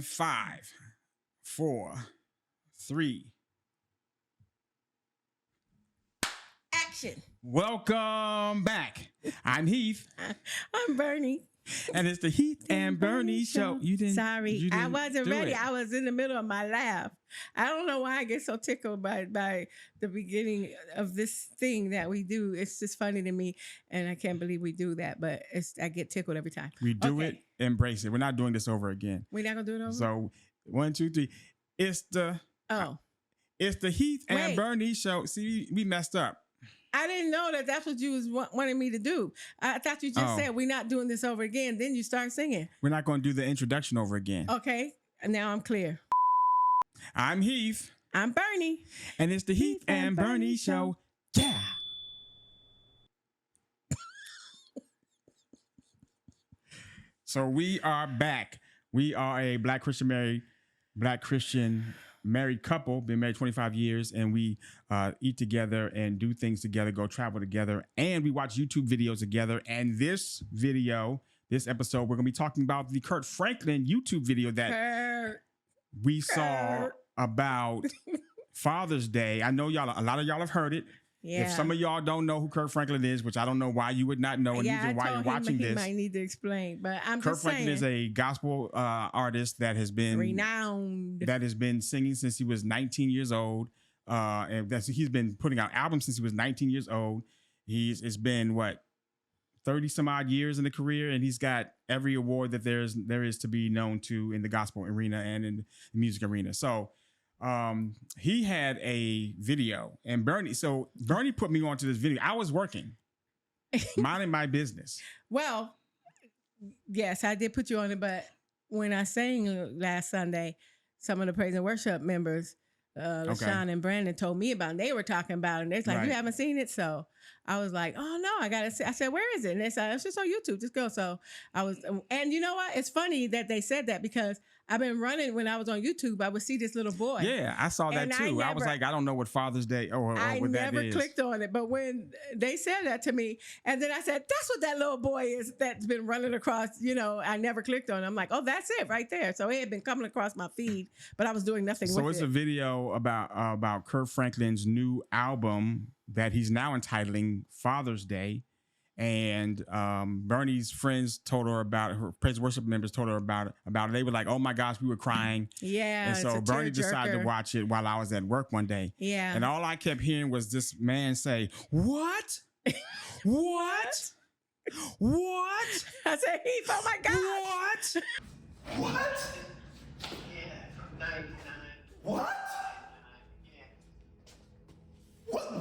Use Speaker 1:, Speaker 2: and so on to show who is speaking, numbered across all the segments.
Speaker 1: 5, 4, 3.
Speaker 2: Action.
Speaker 1: Welcome back. I'm Heath.
Speaker 2: I'm Bernie.
Speaker 1: And it's the Heath and Bernie show.
Speaker 2: Sorry, I wasn't ready.
Speaker 1: It.
Speaker 2: I was in the middle of my laugh. I don't know why I get so tickled by the beginning of this thing that we do. It's just funny to me, and I can't believe we do that. But I get tickled every time.
Speaker 1: We do it, embrace it. We're not doing this over again.
Speaker 2: We're not gonna do it over.
Speaker 1: So 1, 2, 3. It's the Heath and Bernie show. See, we messed up.
Speaker 2: I didn't know that that's what you was wanting me to do. I thought you just said we're not doing this over again. Then you start singing.
Speaker 1: We're not going to do the introduction over again.
Speaker 2: Okay, now I'm clear.
Speaker 1: I'm Heath.
Speaker 2: I'm Bernie.
Speaker 1: And it's the Heath and Bernie show. Yeah. So we are back. We are a Black Christian married couple, been married 25 years, and we eat together and do things together, go travel together, and we watch YouTube videos together. And this episode, we're going to be talking about the Kirk Franklin YouTube video that we saw about Father's Day. I know a lot of y'all have heard it. Yeah. If some of y'all don't know who Kirk Franklin is, which I don't know why you would not know, and even why you're watching this.
Speaker 2: He might need to explain, but
Speaker 1: Kirk Franklin is a gospel artist that has been
Speaker 2: renowned,
Speaker 1: that has been singing since he was 19 years old. And he's been putting out albums since he was 19 years old. It's been 30 some odd years in the career, and he's got every award that there is to be known to in the gospel arena and in the music arena. So he had a video, and Bernie put me onto this video. I was working, minding my business.
Speaker 2: Well, yes, I did put you on it, but when I sang last Sunday, some of the praise and worship members, LaShawn and Brandon, told me about it. They were talking about it, and they're like, "You haven't seen it?" So I was like, "Oh no, I gotta see." I said, "Where is it?" And they said, "It's just on YouTube. Just go." So I was, and you know what? It's funny that they said that because I've been running when I was on YouTube. I would see this little boy.
Speaker 1: Yeah, I saw that too. I was like, I don't know what Father's Day or what that is. I never
Speaker 2: clicked on it, but when they said that to me, and then I said, "That's what that little boy is that's been running across." I never clicked on it. I'm like, "Oh, that's it right there." So it had been coming across my feed, but I was doing nothing with it. So
Speaker 1: it's a video about Kirk Franklin's new album that he's now entitling Father's Day. And Bernie's friends told her about it. Her praise worship members told her about it. They were like, "Oh my gosh, we were crying."
Speaker 2: Yeah.
Speaker 1: And so Bernie decided to watch it while I was at work one day.
Speaker 2: Yeah.
Speaker 1: And all I kept hearing was this man say, "What? What? What?"
Speaker 2: I said, "Heath, oh my God.
Speaker 1: What? What?
Speaker 3: Yeah, from 99.
Speaker 1: What?
Speaker 3: Yeah.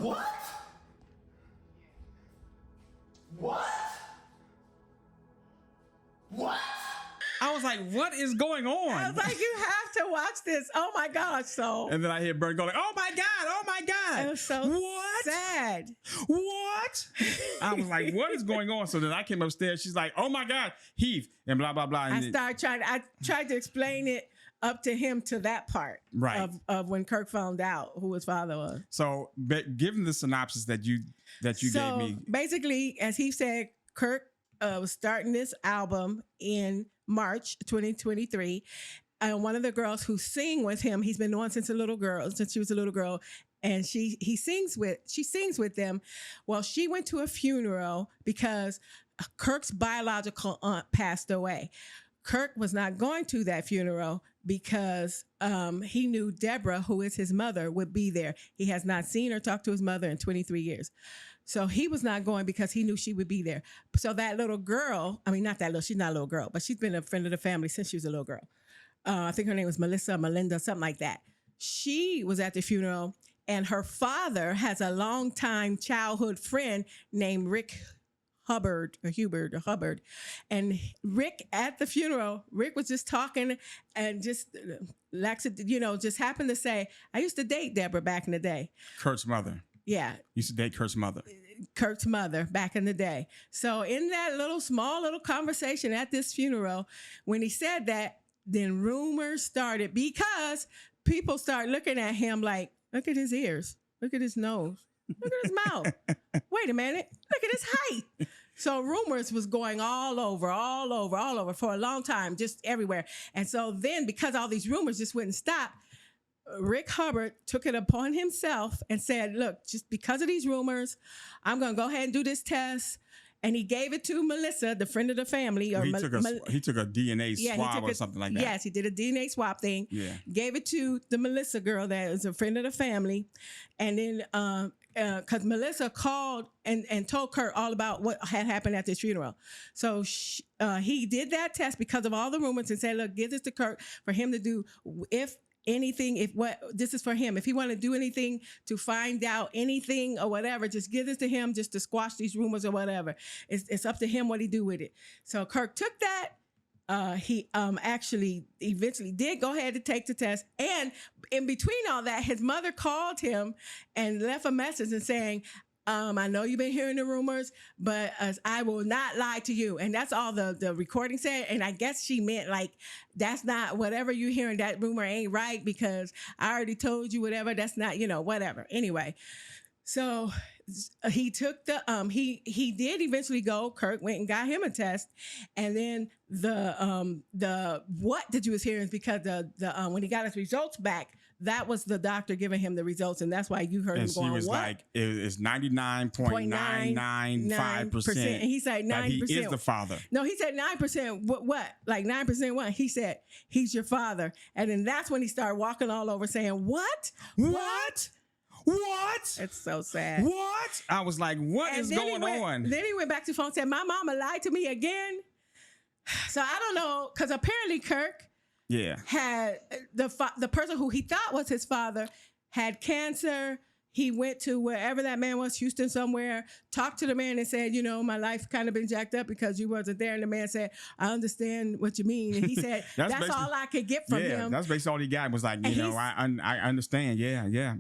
Speaker 1: What? What? What? I was like, what is going on?
Speaker 2: I was like, you have to watch this. Oh my gosh. So.
Speaker 1: And then I hear Bernie go like, "Oh my God. Oh my God."
Speaker 2: It was so sad.
Speaker 1: What? I was like, what is going on? So then I came upstairs. She's like, "Oh my God, Heath," and blah, blah, blah. And
Speaker 2: I tried to explain it up to him to that part of when Kirk found out who his father was.
Speaker 1: So given the synopsis that you gave me.
Speaker 2: Basically, as he said, Kirk was starting this album in March 2023. And one of the girls who sing with him, he's been known since she was a little girl. And she sings with them. Well, she went to a funeral because Kirk's biological aunt passed away. Kirk was not going to that funeral because he knew Deborah, who is his mother, would be there. He has not seen or talked to his mother in 23 years. So he was not going because he knew she would be there. So that little girl, she's not a little girl, but she's been a friend of the family since she was a little girl. I think her name was Melinda, something like that. She was at the funeral, and her father has a longtime childhood friend named Rick Hubbard. And Rick at the funeral, Rick was just talking and just happened to say, "I used to date Deborah back in the day."
Speaker 1: Kurt's mother.
Speaker 2: Yeah.
Speaker 1: Used to date Kurt's mother.
Speaker 2: Kurt's mother back in the day. So in that small little conversation at this funeral, when he said that, then rumors started because people start looking at him like, "Look at his ears. Look at his nose. Look at his mouth. Wait a minute. Look at his height. So rumors was going all over for a long time, just everywhere. And so then, because all these rumors just wouldn't stop, Rick Hubbard took it upon himself and said, look, just because of these rumors, I'm going to go ahead and do this test. And he gave it to Melissa, the friend of the family. Or
Speaker 1: he took a DNA swab or something like that.
Speaker 2: Yes, he did a DNA swab thing.
Speaker 1: Yeah.
Speaker 2: Gave it to the Melissa girl that is a friend of the family. And then, because Melissa called and told Kirk all about what had happened at this funeral. So he did that test because of all the rumors and said, look, give this to Kirk for him to do this is for him. If he want to do anything to find out anything or whatever, just give this to him just to squash these rumors or whatever. It's up to him what he do with it. So Kirk took that. He actually eventually did go ahead to take the test. And in between all that, his mother called him and left a message and saying, I know you've been hearing the rumors, but I will not lie to you. And that's all the recording said. And I guess she meant like, that's not whatever you're hearing, that rumor ain't right because I already told you whatever. That's not, whatever. Anyway, so he took he did eventually go. Kirk went and got him a test. And then the what that you was hearing is because when he got his results back, that was the doctor giving him the results, and that's why you heard him going,
Speaker 1: she was
Speaker 2: what?
Speaker 1: like, it's 99.995%.
Speaker 2: And he said 9%.
Speaker 1: That he is the father.
Speaker 2: No, he said 9%. What? Like 9% what? He said, he's your father. And then that's when he started walking all over saying, what?
Speaker 1: What?
Speaker 2: It's so sad.
Speaker 1: What? I was like, what is going on?
Speaker 2: Then he went back to the phone and said, my mama lied to me again. So I don't know, because apparently Kirk had the person who he thought was his father had cancer. He went to wherever that man was, Houston somewhere, talked to the man and said, my life kind of been jacked up because you wasn't there. And the man said, I understand what you mean. And he said, that's all I could get from him.
Speaker 1: That's basically all he got was like, I understand. Yeah.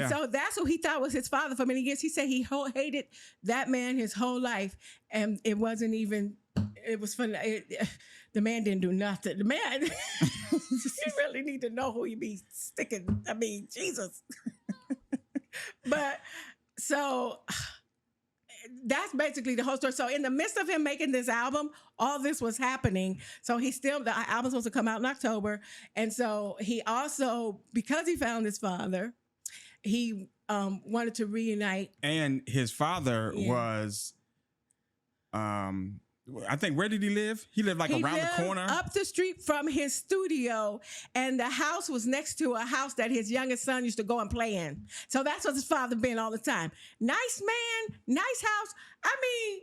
Speaker 2: So that's who he thought was his father for many years. He said he hated that man his whole life. And it wasn't even, it was fun. The man didn't do nothing. The man, you really need to know who he be sticking. I mean, Jesus. But so that's basically the whole story. So in the midst of him making this album, all this was happening. So the album's supposed to come out in October. And so he also, because he found his father, he wanted to reunite.
Speaker 1: And his father was, I think, where did he live? He lived around the corner.
Speaker 2: Up the street from his studio, and the house was next to a house that his youngest son used to go and play in. So that's what his father been all the time. Nice man, nice house. I mean,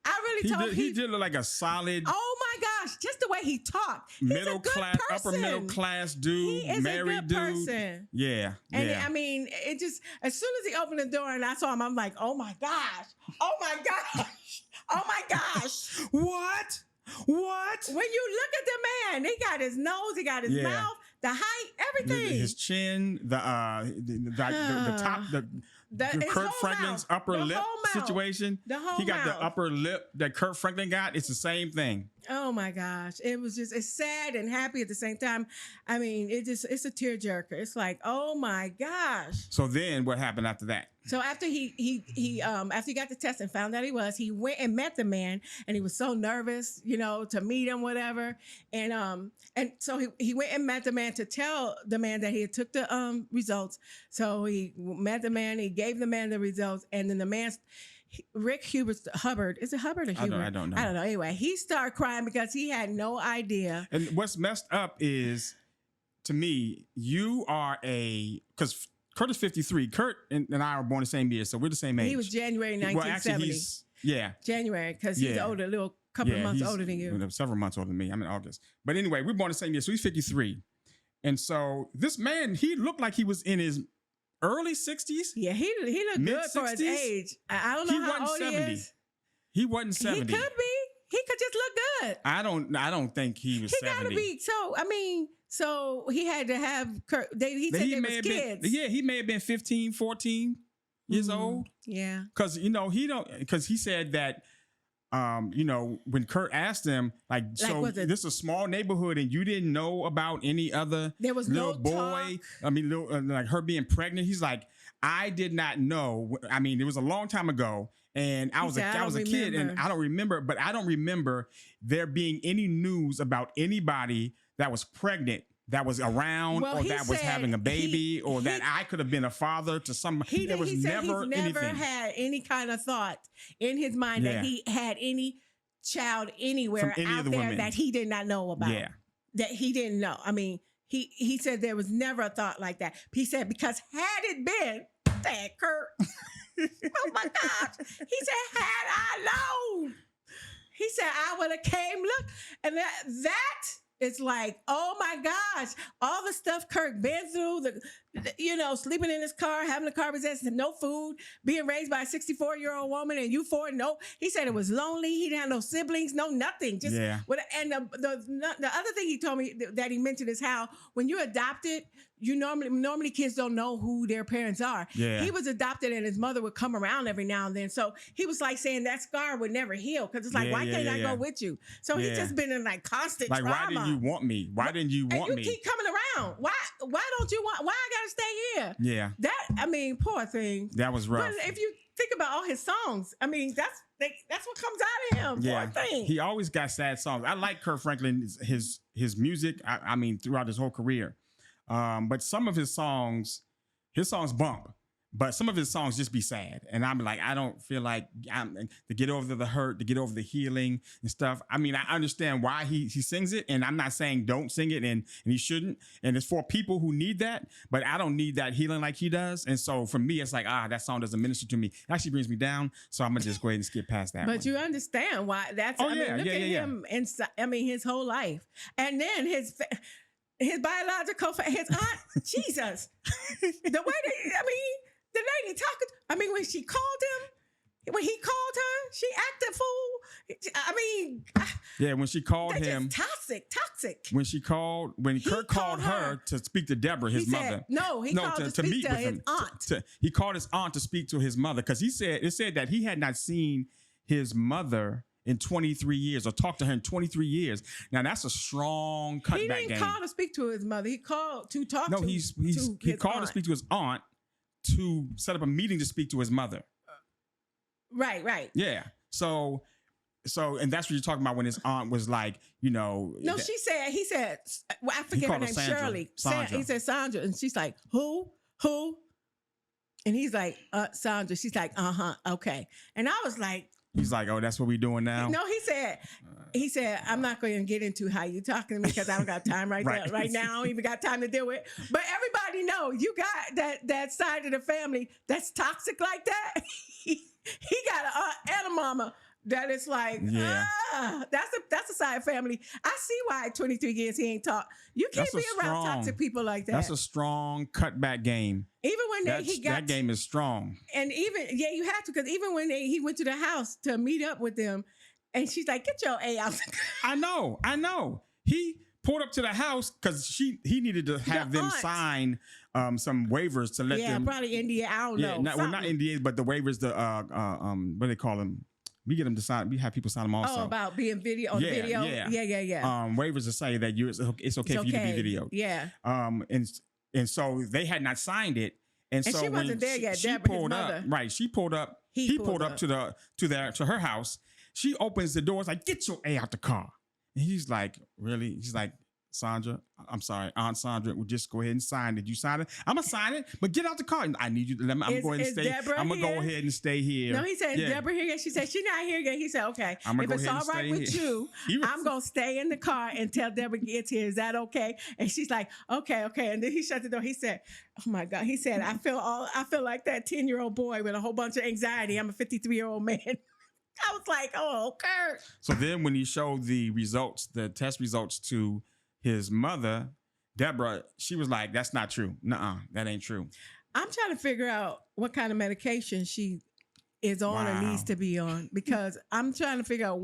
Speaker 2: I really told him.
Speaker 1: He did look like a solid.
Speaker 2: Oh my gosh, just the way he talked.
Speaker 1: Middle class, upper middle class dude,
Speaker 2: he is
Speaker 1: married
Speaker 2: a good
Speaker 1: dude.
Speaker 2: Person.
Speaker 1: Yeah.
Speaker 2: And I mean, it just, as soon as he opened the door and I saw him, I'm like, oh my gosh. Oh my gosh. Oh my gosh.
Speaker 1: What?
Speaker 2: When you look at the man, he got his nose, he got his mouth, the height, everything.
Speaker 1: His chin, the top, the Kirk Franklin's upper lip situation. He got the upper lip that Kirk Franklin got. It's the same thing.
Speaker 2: Oh my gosh. It's sad and happy at the same time. I mean, it's a tearjerker. It's like, oh my gosh.
Speaker 1: So then what happened after that?
Speaker 2: So after after he got the test and found out he went and met the man, and he was so nervous, to meet him, whatever. And so he went and met the man to tell the man that he had took the results. So he met the man, he gave the man the results, and then the man, Rick Hubbard, is it Hubbard or Hubert?
Speaker 1: I don't know.
Speaker 2: Anyway, he started crying because he had no idea.
Speaker 1: And what's messed up is, to me, you are because Kurt is 53. Kurt and I were born the same year, so we're the same age.
Speaker 2: He was January 1970.
Speaker 1: Well, actually, January,
Speaker 2: because he's older, a little couple of months older than you.
Speaker 1: Several months older than me. I'm in August. But anyway, we're born the same year, so he's 53. And so this man, he looked like he was in his early 60s.
Speaker 2: Yeah, he looked good for his age. I don't know how old 70. He is.
Speaker 1: He wasn't 70.
Speaker 2: He could be. He could just look good.
Speaker 1: I don't think he was 70. He gotta be.
Speaker 2: So, I mean, so he had to have Kirk. He said they was kids.
Speaker 1: He may have been 15, 14 years old.
Speaker 2: Yeah.
Speaker 1: Because, he said that when Kurt asked him, like, so this is a small neighborhood and you didn't know about any other
Speaker 2: there was
Speaker 1: little
Speaker 2: no
Speaker 1: boy,
Speaker 2: talk.
Speaker 1: like her being pregnant. He's like, I did not know. I mean, it was a long time ago. And I was a kid and I don't remember, but I don't remember there being any news about anybody that was pregnant, that was around, or that was having a baby, or that I could have been a father to somebody. There was never
Speaker 2: he's never had any kind of thought in his mind that he had any child anywhere out there women that he did not know about.
Speaker 1: Yeah.
Speaker 2: That he didn't know. I mean, he said there was never a thought like that. He said, because had it been that Kurt, oh my gosh, he said, had I known, he said, I would have came, look, and that is like, oh my gosh, all the stuff Kirk been through, sleeping in his car, having a car possessed, no food, being raised by a 64-year-old woman, and you four, no. He said it was lonely. He didn't have no siblings, no nothing. Just and the other thing he told me that he mentioned is how when you're adopted, you normally kids don't know who their parents are. Yeah. He was adopted and his mother would come around every now and then. So he was like saying that scar would never heal because it's like, why can't I go with you? So he's just been in like constant trauma.
Speaker 1: Why didn't you want me? Why didn't you want me?
Speaker 2: You keep coming around. Why don't you want? Why I gotta stay here?
Speaker 1: Yeah.
Speaker 2: That, I mean, poor thing.
Speaker 1: That was rough.
Speaker 2: But if you think about all his songs, I mean, that's what comes out of him. Yeah. Poor thing.
Speaker 1: He always got sad songs. I like Kirk Franklin, his music. I mean, throughout his whole career. But some of his songs bump, but some of his songs just be sad. And I'm like, I don't feel like to get over the hurt, to get over the healing and stuff. I mean, I understand why he sings it, and I'm not saying don't sing it and he shouldn't. And it's for people who need that, but I don't need that healing like he does. And so for me, it's like, that song doesn't minister to me. It actually brings me down. So I'm gonna just go ahead and skip past that.
Speaker 2: But you understand why that's, look at him inside, his whole life. And then his biological, his aunt, Jesus, the way the lady talking, when she called him, when he called her, she acted fool.
Speaker 1: When she called him,
Speaker 2: toxic.
Speaker 1: When Kirk called her to speak to Deborah, his mother.
Speaker 2: He called to speak to his aunt.
Speaker 1: He called his aunt to speak to his mother because it said that he had not seen his mother in 23 years or talked to her in 23 years. Now that's a strong cutback game. He didn't
Speaker 2: call to speak to his mother. He called to talk to his
Speaker 1: he called aunt. To speak to his aunt to set up a meeting to speak to his mother.
Speaker 2: Right.
Speaker 1: Yeah. So, and that's what you're talking about when his aunt was like, No,
Speaker 2: he said, well, I forget her name, Shirley. He said Sandra. And she's like, who? And he's like, Sandra. She's like, okay. And I was like,
Speaker 1: he's like, oh, that's what we doing now?
Speaker 2: No, he said, I'm not going to get into how you talking to me because I don't got time right now. I don't even got time to deal with it. But everybody know you got that side of the family that's toxic like that. He got an aunt and a mama that is like, that's a side family. I see why 23 years he ain't talk. You can't be around toxic people like that.
Speaker 1: That's a strong cutback game.
Speaker 2: Even when that
Speaker 1: game is strong.
Speaker 2: And even, you have to, because even when he went to the house to meet up with them, and she's like, get your A out.
Speaker 1: I know. He pulled up to the house because he needed to have them sign some waivers to let them.
Speaker 2: Yeah, probably India. I don't know.
Speaker 1: Not NDAs, but the waivers. What do they call them? We get them to sign. We have people sign them also.
Speaker 2: Oh, about being video on video. Yeah.
Speaker 1: Waivers to say that it's okay for you to be videoed.
Speaker 2: Yeah.
Speaker 1: And so they had not signed it, and so
Speaker 2: she wasn't there yet.
Speaker 1: She pulled up. Right. She pulled up. He pulled up to her house. She opens the door. It's like, get your A out the car. And he's like, really? He's like, Sandra, I'm sorry, Aunt Sandra, will just go ahead and sign it. You sign it? I'm gonna sign it, but get out the car. I need you to let me. I'm going to stay. I'm gonna go ahead and stay here.
Speaker 2: No, he said, Deborah here yet? She said, she's not here yet. He said, okay. If it's all right with you, I'm gonna stay in the car until Deborah gets here. Is that okay? And she's like, okay. And then he shut the door. He said, oh my God. He said, I feel like that 10-year-old boy with a whole bunch of anxiety. I'm a 53-year-old man. I was like, oh, Kurt.
Speaker 1: So then when he showed the test results to his mother, Deborah, she was like, that's not true. Nuh-uh, that ain't true.
Speaker 2: I'm trying to figure out what kind of medication she is on or needs to be on, because I'm trying to figure out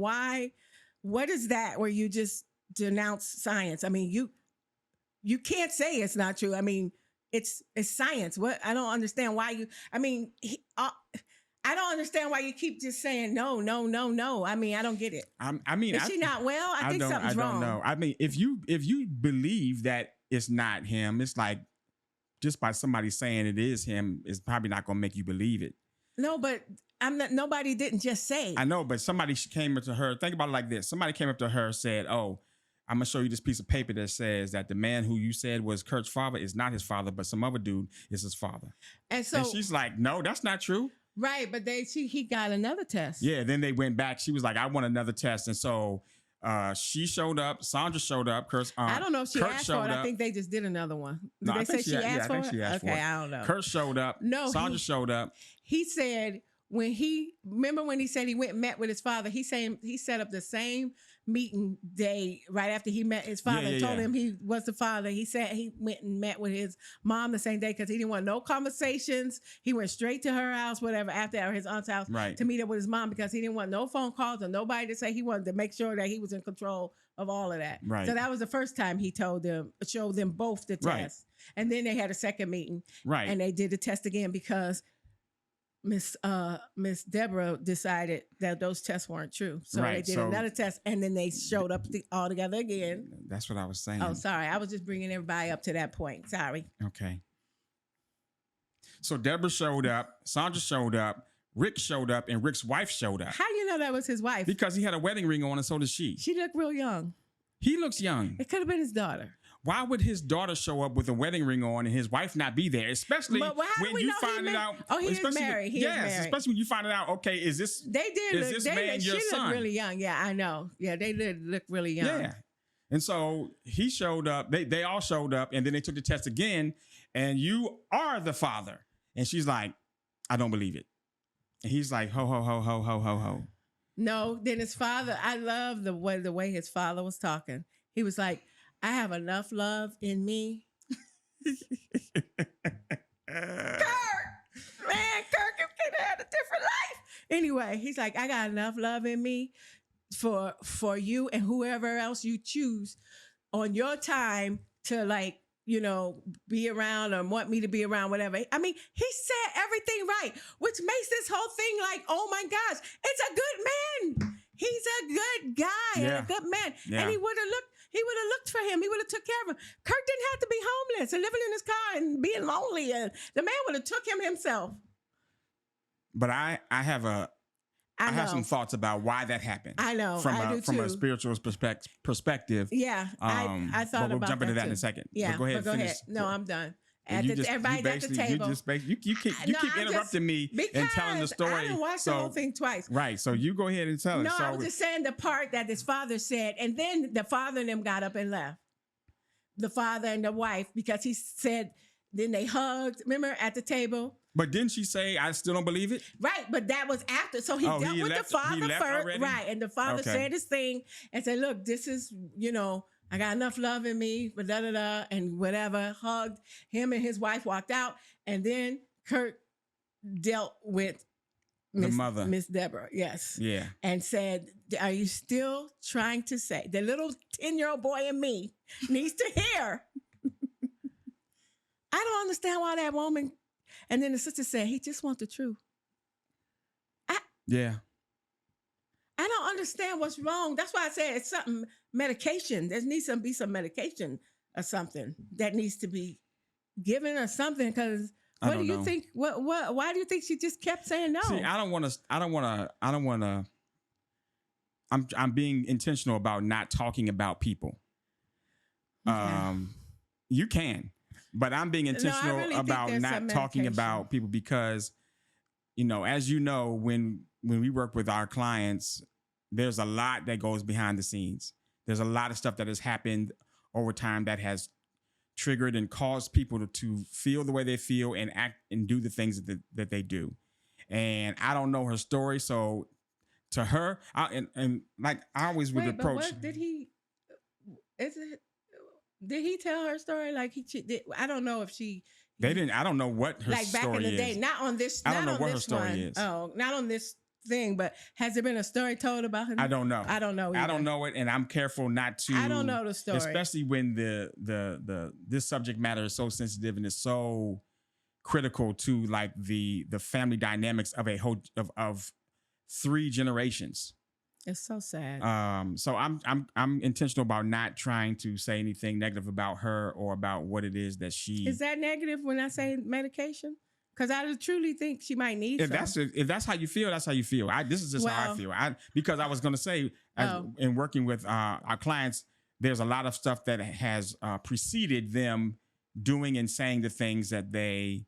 Speaker 2: what is that where you just denounce science? I mean, you can't say it's not true. I mean, it's science. What? I don't understand why you, I mean, I don't understand why you keep just saying no, no, no, no. I mean, I don't get it. Is she not well? I think something's wrong.
Speaker 1: I don't know. I mean, if you believe that it's not him, it's like just by somebody saying it is him is probably not going to make you believe it.
Speaker 2: No, but I'm not. Nobody didn't just say.
Speaker 1: I know, but somebody came up to her. Think about it like this: somebody came up to her, said, "Oh, I'm gonna show you this piece of paper that says that the man who you said was Kirk's father is not his father, but some other dude is his father."
Speaker 2: And so
Speaker 1: and she's like, "No, that's not true."
Speaker 2: Right, but he got another test.
Speaker 1: Yeah, then they went back. She was like, "I want another test," and so she showed up. Sandra showed up.
Speaker 2: I don't know if she
Speaker 1: Kurt
Speaker 2: asked for it. I think they just did another one. Did they say she asked for it?
Speaker 1: She asked for it.
Speaker 2: Okay, I don't know.
Speaker 1: Kurt showed up.
Speaker 2: No,
Speaker 1: Sandra showed up.
Speaker 2: He said when he said he went and met with his father, he set up the same meeting day right after he met his father and told him he was the father. He said he went and met with his mom the same day because he didn't want no conversations. He went straight to her house, whatever, after his aunt's house to meet up with his mom because he didn't want no phone calls or nobody to say. He wanted to make sure that he was in control of all of that.
Speaker 1: Right.
Speaker 2: So that was the first time he showed them both the test.
Speaker 1: Right.
Speaker 2: And then they had a second meeting.
Speaker 1: Right.
Speaker 2: And they did the test again because Miss Deborah decided that those tests weren't true. So they did another test and then they showed up all together again.
Speaker 1: That's what I was saying.
Speaker 2: Oh, sorry. I was just bringing everybody up to that point. Sorry.
Speaker 1: Okay. So Deborah showed up, Sandra showed up, Rick showed up, and Rick's wife showed up.
Speaker 2: How do you know that was his wife?
Speaker 1: Because he had a wedding ring on and so did she.
Speaker 2: She looked real young.
Speaker 1: He looks young.
Speaker 2: It could have been his daughter.
Speaker 1: Why would his daughter show up with a wedding ring on and his wife not be there? Especially when you find it out.
Speaker 2: Oh, he is married. He is married.
Speaker 1: Especially when you find it out. Okay, is this man your son?
Speaker 2: She looked really young. Yeah, I know. Yeah, they did look really young.
Speaker 1: Yeah, and so he showed up. They all showed up, and then they took the test again. And you are the father. And she's like, I don't believe it. And he's like, ho ho ho ho ho ho ho.
Speaker 2: No, then his father. I love the way his father was talking. He was like, I have enough love in me. Kirk could have had a different life. Anyway, he's like, I got enough love in me for you and whoever else you choose on your time to be around or want me to be around, whatever. I mean, he said everything right, which makes this whole thing like, oh my gosh, it's a good man. He's a good guy and a good man. Yeah. And he would have looked for him. He would have took care of him. Kirk didn't have to be homeless and living in his car and being lonely. And the man would have took him himself.
Speaker 1: But I have some thoughts about why that happened.
Speaker 2: I know.
Speaker 1: From a spiritual perspective.
Speaker 2: Yeah. I thought
Speaker 1: we'll
Speaker 2: about
Speaker 1: jump into that
Speaker 2: too.
Speaker 1: in a second.
Speaker 2: Yeah.
Speaker 1: But go ahead.
Speaker 2: Go ahead. No, I'm done. Everybody at the table.
Speaker 1: You keep interrupting me and telling the story.
Speaker 2: I didn't watch the whole thing twice.
Speaker 1: Right. So you go ahead and tell it.
Speaker 2: No, I was just saying the part that his father said, and then the father and them got up and left. The father and the wife, because he said, then they hugged, remember, at the table.
Speaker 1: But didn't she say, I still don't believe it?
Speaker 2: Right, but that was after. So he dealt with the father first.
Speaker 1: Already?
Speaker 2: Right, and the father said his thing and said, look, this is, I got enough love in me, but da-da-da, and whatever, hugged him and his wife, walked out, and then Kirk dealt with
Speaker 1: the mother,
Speaker 2: Miss Deborah, yes.
Speaker 1: Yeah.
Speaker 2: And said, are you still trying to say, the little 10-year-old boy in me needs to hear. I don't understand why that woman, and then the sister said, he just wants the truth.
Speaker 1: Yeah.
Speaker 2: I don't understand what's wrong. That's why I said it's something, medication. There needs to be some medication or something that needs to be given or something. Because what do you think? Why do you think she just kept saying no?
Speaker 1: See, I don't want to. I'm being intentional about not talking about people. Okay. You can, but I'm being intentional about not talking about people because, as you know, when we work with our clients, there's a lot that goes behind the scenes. There's a lot of stuff that has happened over time that has triggered and caused people to feel the way they feel and act and do the things that they do. And I don't know her story. So to her, I always would approach.
Speaker 2: But what did he, did he tell her story? Like I don't know if she.
Speaker 1: They didn't. I don't know what her story is. Like back in the day,
Speaker 2: not on this.
Speaker 1: I don't know what her story is.
Speaker 2: Oh, not on this thing. But has there been a story told about him?
Speaker 1: I don't know.
Speaker 2: I don't know either.
Speaker 1: I don't know it, and I'm careful not to.
Speaker 2: I don't know the story,
Speaker 1: especially when this subject matter is so sensitive and it's so critical to like the family dynamics of a whole of 3 generations.
Speaker 2: It's so sad.
Speaker 1: So I'm intentional about not trying to say anything negative about her or about what it is that she.
Speaker 2: Is that negative when I say medication? Because I truly think she might need
Speaker 1: If that's how you feel, that's how you feel. This is just how I feel. Because I was going to say, in working with our clients, there's a lot of stuff that has preceded them doing and saying the things that they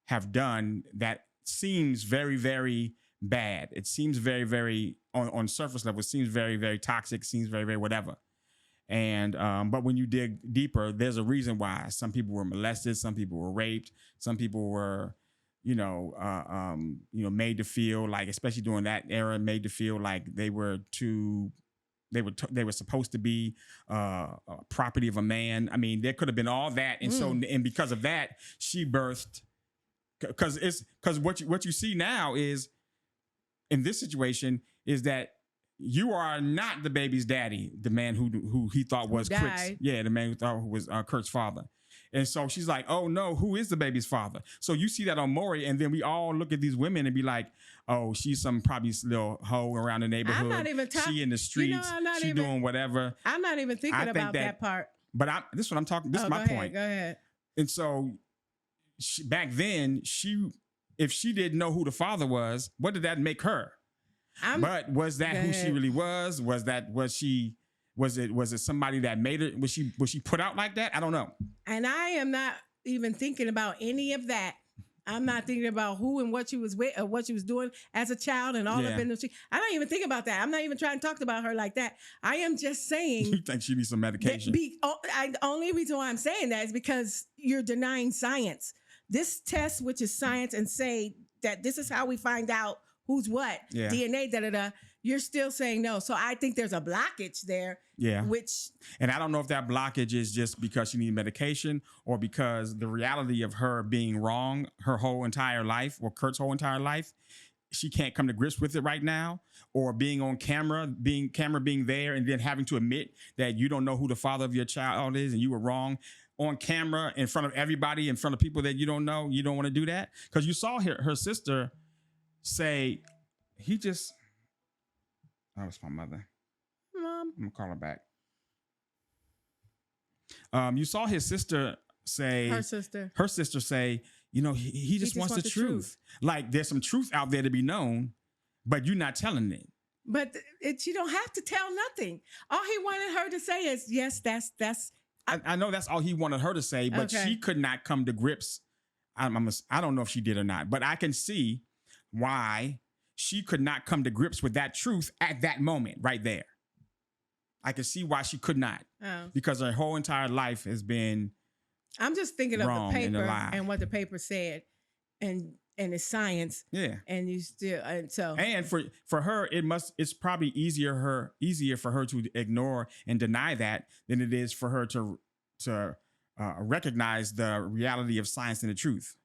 Speaker 1: have done that seems very, very bad. It seems very, very on surface level. It seems very, very toxic. Seems very, very whatever. And but when you dig deeper, there's a reason why. Some people were molested. Some people were raped. Some people were, made to feel like, especially during that era, made to feel like they were they were supposed to be property of a man. I mean, there could have been all that, and so because of that, she birthed. Because what you see now is, in this situation, is that you are not the baby's daddy, the man who he thought was Kirk's, the man who thought was Kirk's father. And so she's like, oh no, who is the baby's father? So you see that on Maury, and then we all look at these women and be like, oh, she's some probably little hoe around the neighborhood.
Speaker 2: I'm not even
Speaker 1: she in the streets. She doing whatever.
Speaker 2: I'm not even thinking about that part.
Speaker 1: But this is what I'm talking. This is my point.
Speaker 2: Go ahead.
Speaker 1: And so back then, if she didn't know who the father was, what did that make her? But was that who she really was? Was it somebody that made her? Was she put out like that? I don't know. And
Speaker 2: I am not even thinking about any of that. I'm not thinking about who and what she was with or what she was doing as a child and all of it. I don't even think about that. I'm not even trying to talk about her like that. I am just saying.
Speaker 1: You think she needs some medication?
Speaker 2: The only reason why I'm saying that is because you're denying science. This test, which is science, and say that this is how we find out who's what, DNA, da-da-da, you're still saying no. So I think there's a blockage there.
Speaker 1: Yeah. And I don't know if that blockage is just because she needs medication or because the reality of her being wrong her whole entire life, or Kurt's whole entire life, she can't come to grips with it right now, or being on camera, being there, and then having to admit that you don't know who the father of your child is and you were wrong on camera in front of everybody, in front of people that you don't know. You don't want to do that because you saw her sister say, that was my mother.
Speaker 2: Mom.
Speaker 1: I'm gonna call her back. You saw his sister say, her sister say, he just wants the truth. Like there's some truth out there to be known, but you're not telling it.
Speaker 2: But she don't have to tell nothing. All he wanted her to say is, yes, that's.
Speaker 1: I know that's all he wanted her to say, but she could not come to grips. I don't know if she did or not, but I can see why she could not come to grips with that truth at that moment right there. I can see why she could not. Because her whole entire life has been
Speaker 2: I'm just thinking of the paper and what the paper said and it's science.
Speaker 1: Yeah.
Speaker 2: And you still
Speaker 1: and for her it's probably easier for her to ignore and deny that than it is for her to recognize the reality of science and the truth.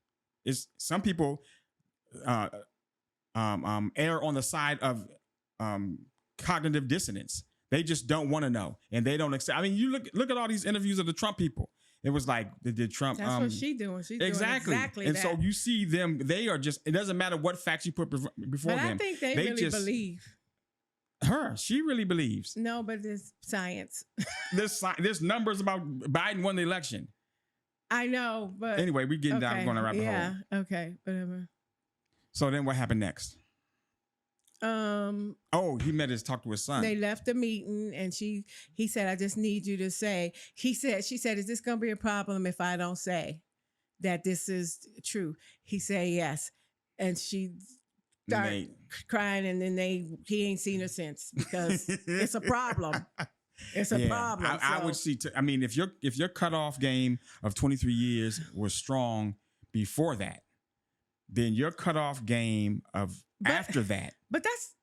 Speaker 1: It's some people err on the side of cognitive dissonance. They just don't want to know, and they don't accept. I mean, you look at all these interviews of the Trump people. It was like, did Trump?
Speaker 2: That's what she's doing. She's
Speaker 1: exactly.
Speaker 2: doing exactly
Speaker 1: and
Speaker 2: that.
Speaker 1: So you see them. They are just. It doesn't matter what facts you put before
Speaker 2: but
Speaker 1: them.
Speaker 2: I think they really believe.
Speaker 1: She really believes.
Speaker 2: No, but it's science.
Speaker 1: There's numbers about Biden won the election.
Speaker 2: I know, but
Speaker 1: anyway, we're getting down. We're going to wrap it hole.
Speaker 2: Yeah. Okay. Whatever.
Speaker 1: So then, what happened next? He talked to his son.
Speaker 2: They left the meeting and he said, I just need you to say, she said, is this going to be a problem if I don't say that this is true? He said, yes. And she started crying, and then he ain't seen her since because it's a problem. It's a problem.
Speaker 1: I would see, if your cutoff game of 23 years was strong before that, then your cutoff game of after that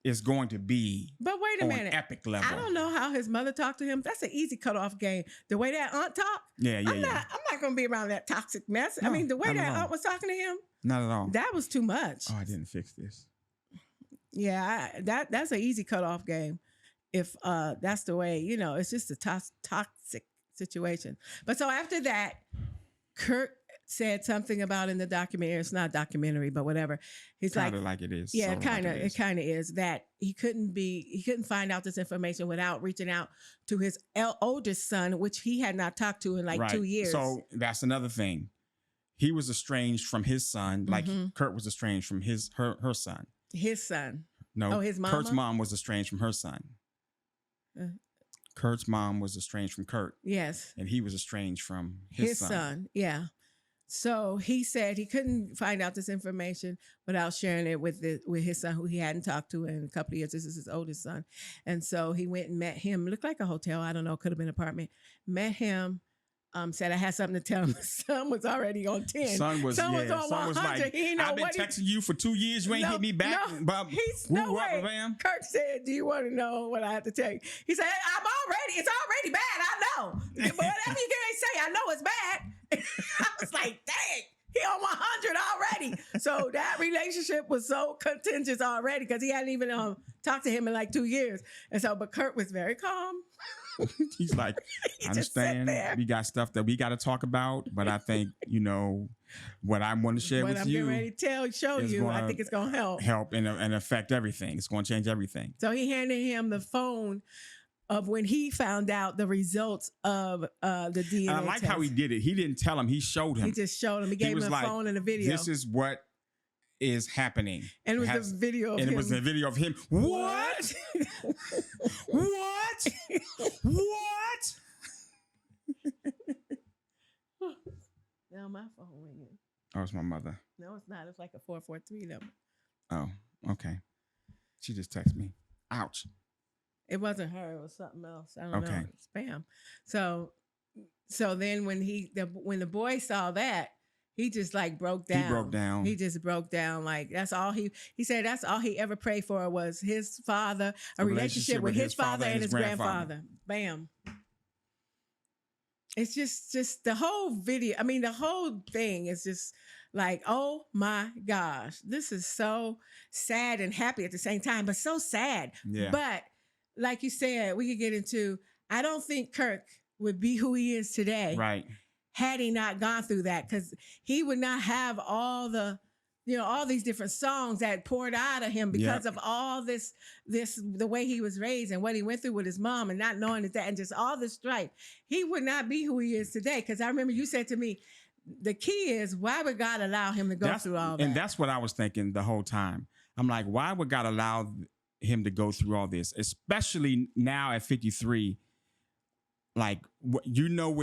Speaker 1: is going to be
Speaker 2: wait a minute,
Speaker 1: epic level.
Speaker 2: I don't know how his mother talked to him. That's an easy cutoff game. The way that aunt talked, I'm not going to be around that toxic mess.
Speaker 1: No,
Speaker 2: the way that aunt was talking to him,
Speaker 1: not at all.
Speaker 2: That was too much.
Speaker 1: Oh, I didn't fix this.
Speaker 2: Yeah, that's an easy cutoff game. If that's the way, it's just a toxic situation. But so after that, Kirk said something about in the documentary. It's not a documentary, but whatever. He's
Speaker 1: Kind of like it is.
Speaker 2: yeah,
Speaker 1: sort of like
Speaker 2: it kind of is that he couldn't find out this information without reaching out to his oldest son, which he had not talked to in like
Speaker 1: Right.
Speaker 2: 2 years.
Speaker 1: So that's another thing. He was estranged from his son, like Kurt was estranged from her son.
Speaker 2: His son.
Speaker 1: No,
Speaker 2: his mama?
Speaker 1: Kurt's mom was estranged from her son.
Speaker 2: Uh,
Speaker 1: Kurt's mom was estranged from Kurt,
Speaker 2: yes.
Speaker 1: and he was estranged from his son.
Speaker 2: Yeah. So he said he couldn't find out this information without sharing it with his son, who he hadn't talked to in a couple of years. This is his oldest son. And so he went and met him. Looked like a hotel. I don't know. Could have been an apartment. Met him. Said I had something to tell him. The son was already on 10.
Speaker 1: Son was on 100.
Speaker 2: Like, he know
Speaker 1: I've been texting you for 2 years. You ain't hit me back.
Speaker 2: No way. Kirk said, "Do you want to know what I have to tell you?" He said, it's already bad. I know. But whatever you can say, I know it's bad. I was like, dang. He on 100 already. So that relationship was so contentious already because he hadn't even talked to him in like 2 years. And so, but Kurt was very calm.
Speaker 1: He's like, I understand we got stuff that we got to talk about, but I think, what I want to share with
Speaker 2: I'm
Speaker 1: you.
Speaker 2: What I'm getting ready to show you, I think it's going to help.
Speaker 1: Help and affect everything. It's going to change everything.
Speaker 2: So he handed him the phone of when he found out the results of the DNA
Speaker 1: and I like
Speaker 2: test.
Speaker 1: how he did it. He didn't tell him. He showed him.
Speaker 2: He just showed him. He gave him the phone and a video.
Speaker 1: This is what is happening.
Speaker 2: And it was a video of him.
Speaker 1: And it was a video of him. What? What? What?
Speaker 2: Now my phone ringing.
Speaker 1: Oh, it's my mother.
Speaker 2: No, it's not. It's like a 443 number.
Speaker 1: Oh, okay. She just texted me. Ouch.
Speaker 2: It wasn't her. It was something else. I don't know. Spam. So then when the boy saw that, he just like broke down.
Speaker 1: He broke down.
Speaker 2: He just broke down. Like that's all he said. That's all he ever prayed for was his father, a relationship with his father and his grandfather. Bam. It's just the whole video. I mean, the whole thing is just like, oh my gosh, this is so sad and happy at the same time, but so sad.
Speaker 1: Yeah.
Speaker 2: But like you said, we could get into, I don't think Kirk would be who he is today.
Speaker 1: Right.
Speaker 2: Had he not gone through that, because he would not have all the, all these different songs that poured out of him because of all this, the way he was raised and what he went through with his mom and not knowing that and just all this strife. He would not be who he is today. Because I remember you said to me, the key is, why would God allow him to go through all that?
Speaker 1: And that's what I was thinking the whole time. I'm like, why would God allow him to go through all this, especially now at 53? Like, where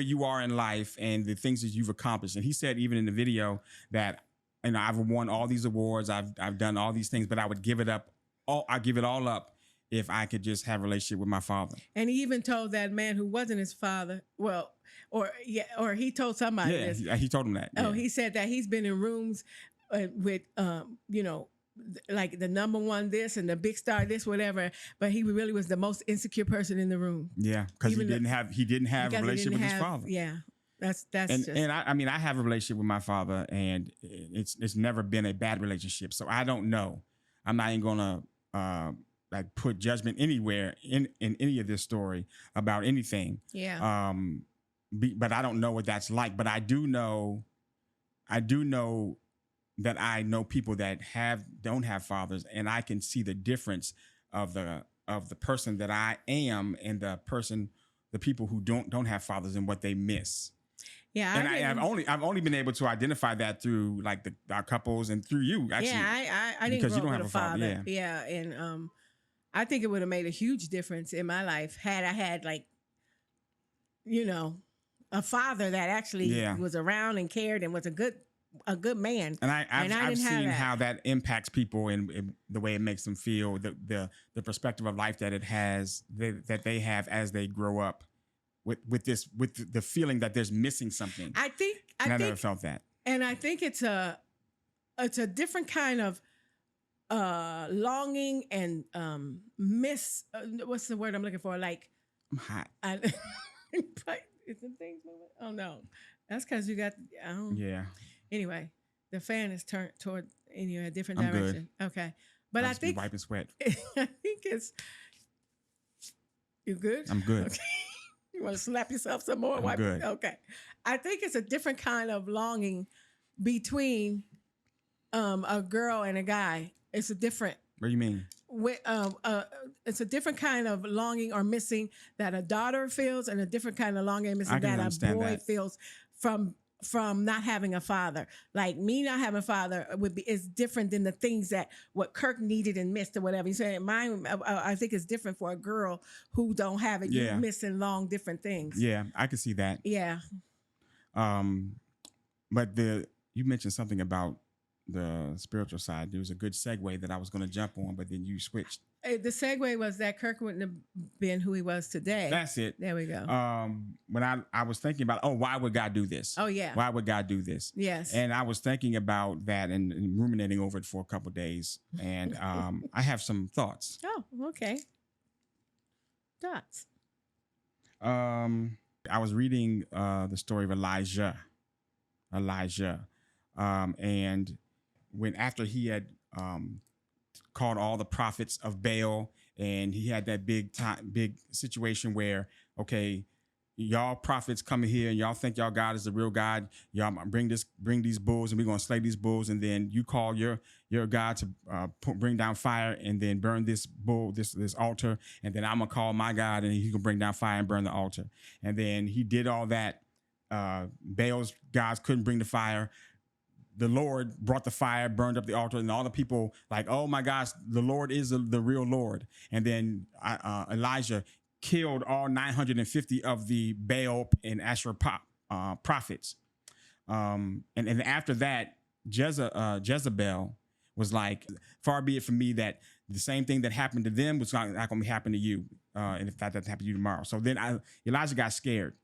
Speaker 1: you are in life and the things that you've accomplished. And he said, even in the video, that I've won all these awards, I've done all these things, but I would give it up. I give it all up if I could just have a relationship with my father.
Speaker 2: And he even told that man who wasn't his father, or he told somebody this.
Speaker 1: Yeah, he told him that.
Speaker 2: Oh,
Speaker 1: yeah.
Speaker 2: he said that he's been in rooms with, like the number one this and the big star this, whatever. But he really was the most insecure person in the room.
Speaker 1: Yeah, because he didn't have a relationship with his father.
Speaker 2: Yeah, that's
Speaker 1: and I have a relationship with my father, and it's never been a bad relationship. So I don't know. I'm not even gonna like put judgment anywhere in any of this story about anything.
Speaker 2: Yeah.
Speaker 1: But I don't know what that's like. But I do know that I know people that don't have fathers, and I can see the difference of the person that I am and the people who don't have fathers and what they miss.
Speaker 2: Yeah,
Speaker 1: and I've only been able to identify that through like our couples and through you. Actually,
Speaker 2: yeah, I didn't grow up with a father. Yeah, and I think it would have made a huge difference in my life had I had like, a father that actually was around and cared and was a good man.
Speaker 1: And I've seen how that impacts people and the way it makes them feel, the perspective of life that it has, that they have as they grow up with the feeling that there's missing something. I never felt that. And I think
Speaker 2: it's a different kind of longing and what's the word I'm looking for? Like,
Speaker 1: I'm hot.
Speaker 2: Is the things moving? Oh no, that's because you got.
Speaker 1: Yeah.
Speaker 2: Anyway, the fan is turned toward a different
Speaker 1: I'm
Speaker 2: direction.
Speaker 1: Good.
Speaker 2: Okay, but I think
Speaker 1: wiping sweat.
Speaker 2: I think it's. You good?
Speaker 1: I'm good.
Speaker 2: Okay. You want to slap yourself some more?
Speaker 1: I'm good.
Speaker 2: Okay. I think it's a different kind of longing between a girl and a guy. It's a different.
Speaker 1: What do you mean?
Speaker 2: It's a different kind of longing or missing that a daughter feels, and a different kind of longing and missing
Speaker 1: I can
Speaker 2: that a
Speaker 1: understand
Speaker 2: boy
Speaker 1: that.
Speaker 2: feels from not having a father. Like me not having a father is different than the things that what Kirk needed and missed or whatever. You say mine, I think it's different for a girl who don't have it.
Speaker 1: Yeah.
Speaker 2: You're missing long different things.
Speaker 1: Yeah, I can see that.
Speaker 2: Yeah.
Speaker 1: But you mentioned something about the spiritual side. There was a good segue that I was going to jump on, but then you switched.
Speaker 2: The segue was that Kirk wouldn't have been who he was today.
Speaker 1: That's it.
Speaker 2: There we go.
Speaker 1: When I was thinking about, why would God do this?
Speaker 2: Oh, yeah.
Speaker 1: Why would God do this?
Speaker 2: Yes.
Speaker 1: And I was thinking about that and ruminating over it for a couple of days. And I have some thoughts.
Speaker 2: Oh, okay. Dots.
Speaker 1: I was reading the story of Elijah. And after he had called all the prophets of Baal, and he had that big situation where, okay, y'all prophets coming here and y'all think y'all God is the real God. Y'all bring these bulls and we're going to slay these bulls. And then you call your God to bring down fire and then burn this bull, this altar. And then I'm going to call my God and he's going to bring down fire and burn the altar. And then he did all that. Baal's gods couldn't bring the fire. The Lord brought the fire, burned up the altar, and all the people like, oh my gosh, the Lord is the real Lord. And then Elijah killed all 950 of the Baal and Asherah prophets. And after that, Jezebel was like, far be it from me that the same thing that happened to them was not going to happen to you. And if that doesn't happen to you tomorrow. So then Elijah got scared.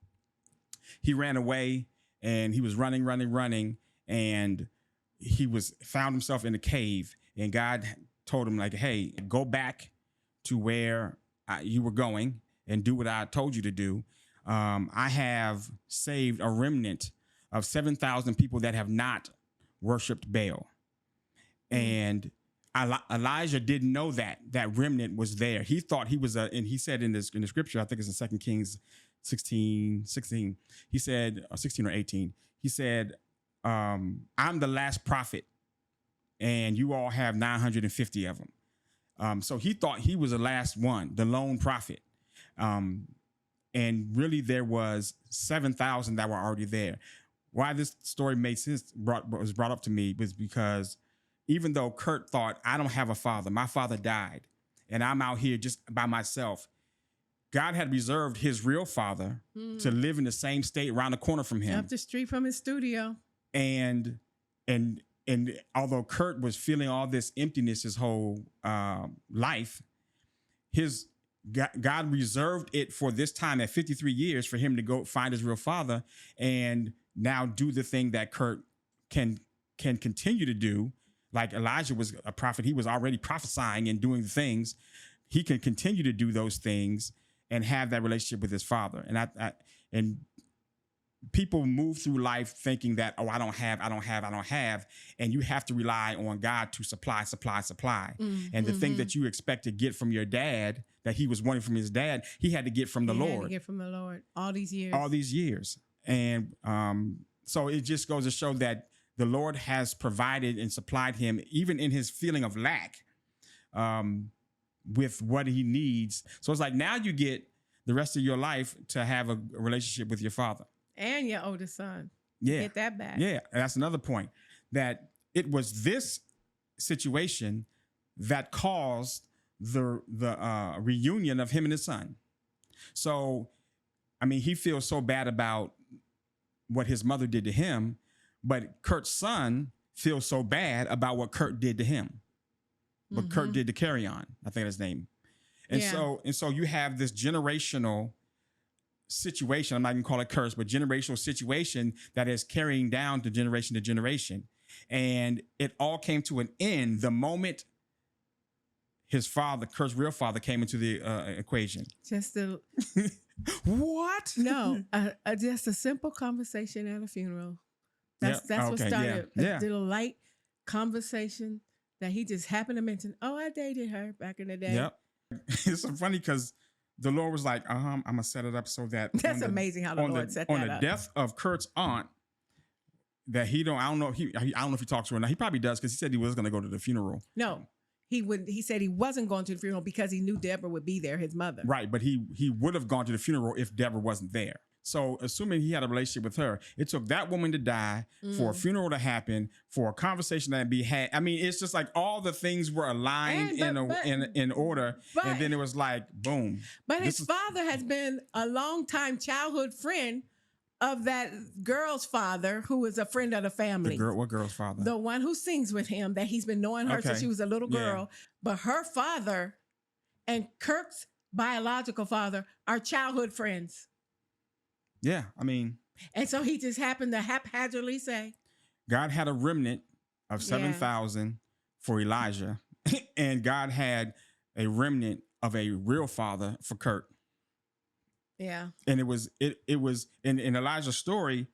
Speaker 1: He ran away and he was running. And he found himself in a cave, and God told him like, hey, go back to where you were going and do what I told you to do. I have saved a remnant of 7,000 people that have not worshiped Baal. And Elijah didn't know that remnant was there. He thought he was and he said in the scripture, I think it's in 2 Kings 16, he said, 16 or 18, he said, I'm the last prophet and you all have 950 of them. So he thought he was the last one, the lone prophet. And really there was 7,000 that were already there. Why this story made sense, was brought up to me was because even though Kurt thought, I don't have a father, my father died and I'm out here just by myself, God had reserved his real father to live in the same state around the corner from him.
Speaker 2: Up the street from his studio.
Speaker 1: And although Kurt was feeling all this emptiness his whole life, God reserved it for this time at 53 years for him to go find his real father and now do the thing that Kurt can continue to do. Like Elijah was a prophet. He was already prophesying and doing the things. He can continue to do those things and have that relationship with his father. And people move through life thinking that, I don't have. And you have to rely on God to supply. And the thing that you expect to get from your dad, that he was wanting from his dad, he had to get from the Lord.
Speaker 2: Had to get from the Lord all these years.
Speaker 1: And so it just goes to show that the Lord has provided and supplied him, even in his feeling of lack, with what he needs. So it's like now you get the rest of your life to have a relationship with your father.
Speaker 2: And your oldest son.
Speaker 1: Yeah.
Speaker 2: Get that back.
Speaker 1: Yeah. And that's another point, that it was this situation that caused the reunion of him and his son. So, I mean, he feels so bad about what his mother did to him, but Kurt's son feels so bad about what Kurt did to him. What Kurt did to Carry On, I think that's his name. And so you have this generational situation. I'm not even call it curse, but generational situation that is carrying down to generation. And it all came to an end the moment his father, Kurt's real father, came into the equation.
Speaker 2: Just a
Speaker 1: what?
Speaker 2: No, just a simple conversation at a funeral. That's what started.
Speaker 1: Yeah.
Speaker 2: A little light conversation that he just happened to mention. Oh, I dated her back in the day.
Speaker 1: Yep. It's so funny because the Lord was like, I'm gonna set it up so that
Speaker 2: That's amazing how the Lord set that
Speaker 1: on the
Speaker 2: up.
Speaker 1: death of Kurt's aunt, that I don't know if he talks to her now. He probably does, because he said he was gonna go to the funeral.
Speaker 2: No, he said he wasn't going to the funeral because he knew Deborah would be there, his mother.
Speaker 1: Right, but he would have gone to the funeral if Deborah wasn't there. So assuming he had a relationship with her, it took that woman to die, for a funeral to happen, for a conversation to be had. I mean, it's just like all the things were aligned in order, and then it was like, boom.
Speaker 2: But his father has been a longtime childhood friend of that girl's father, who is a friend of the family.
Speaker 1: What girl's father?
Speaker 2: The one who sings with him, that he's been knowing her since she was a little girl. Yeah. But her father and Kirk's biological father are childhood friends.
Speaker 1: Yeah, I mean.
Speaker 2: And so he just happened to haphazardly say,
Speaker 1: God had a remnant of 7,000 for Elijah, and God had a remnant of a real father for Kirk.
Speaker 2: Yeah.
Speaker 1: And it was in Elijah's story,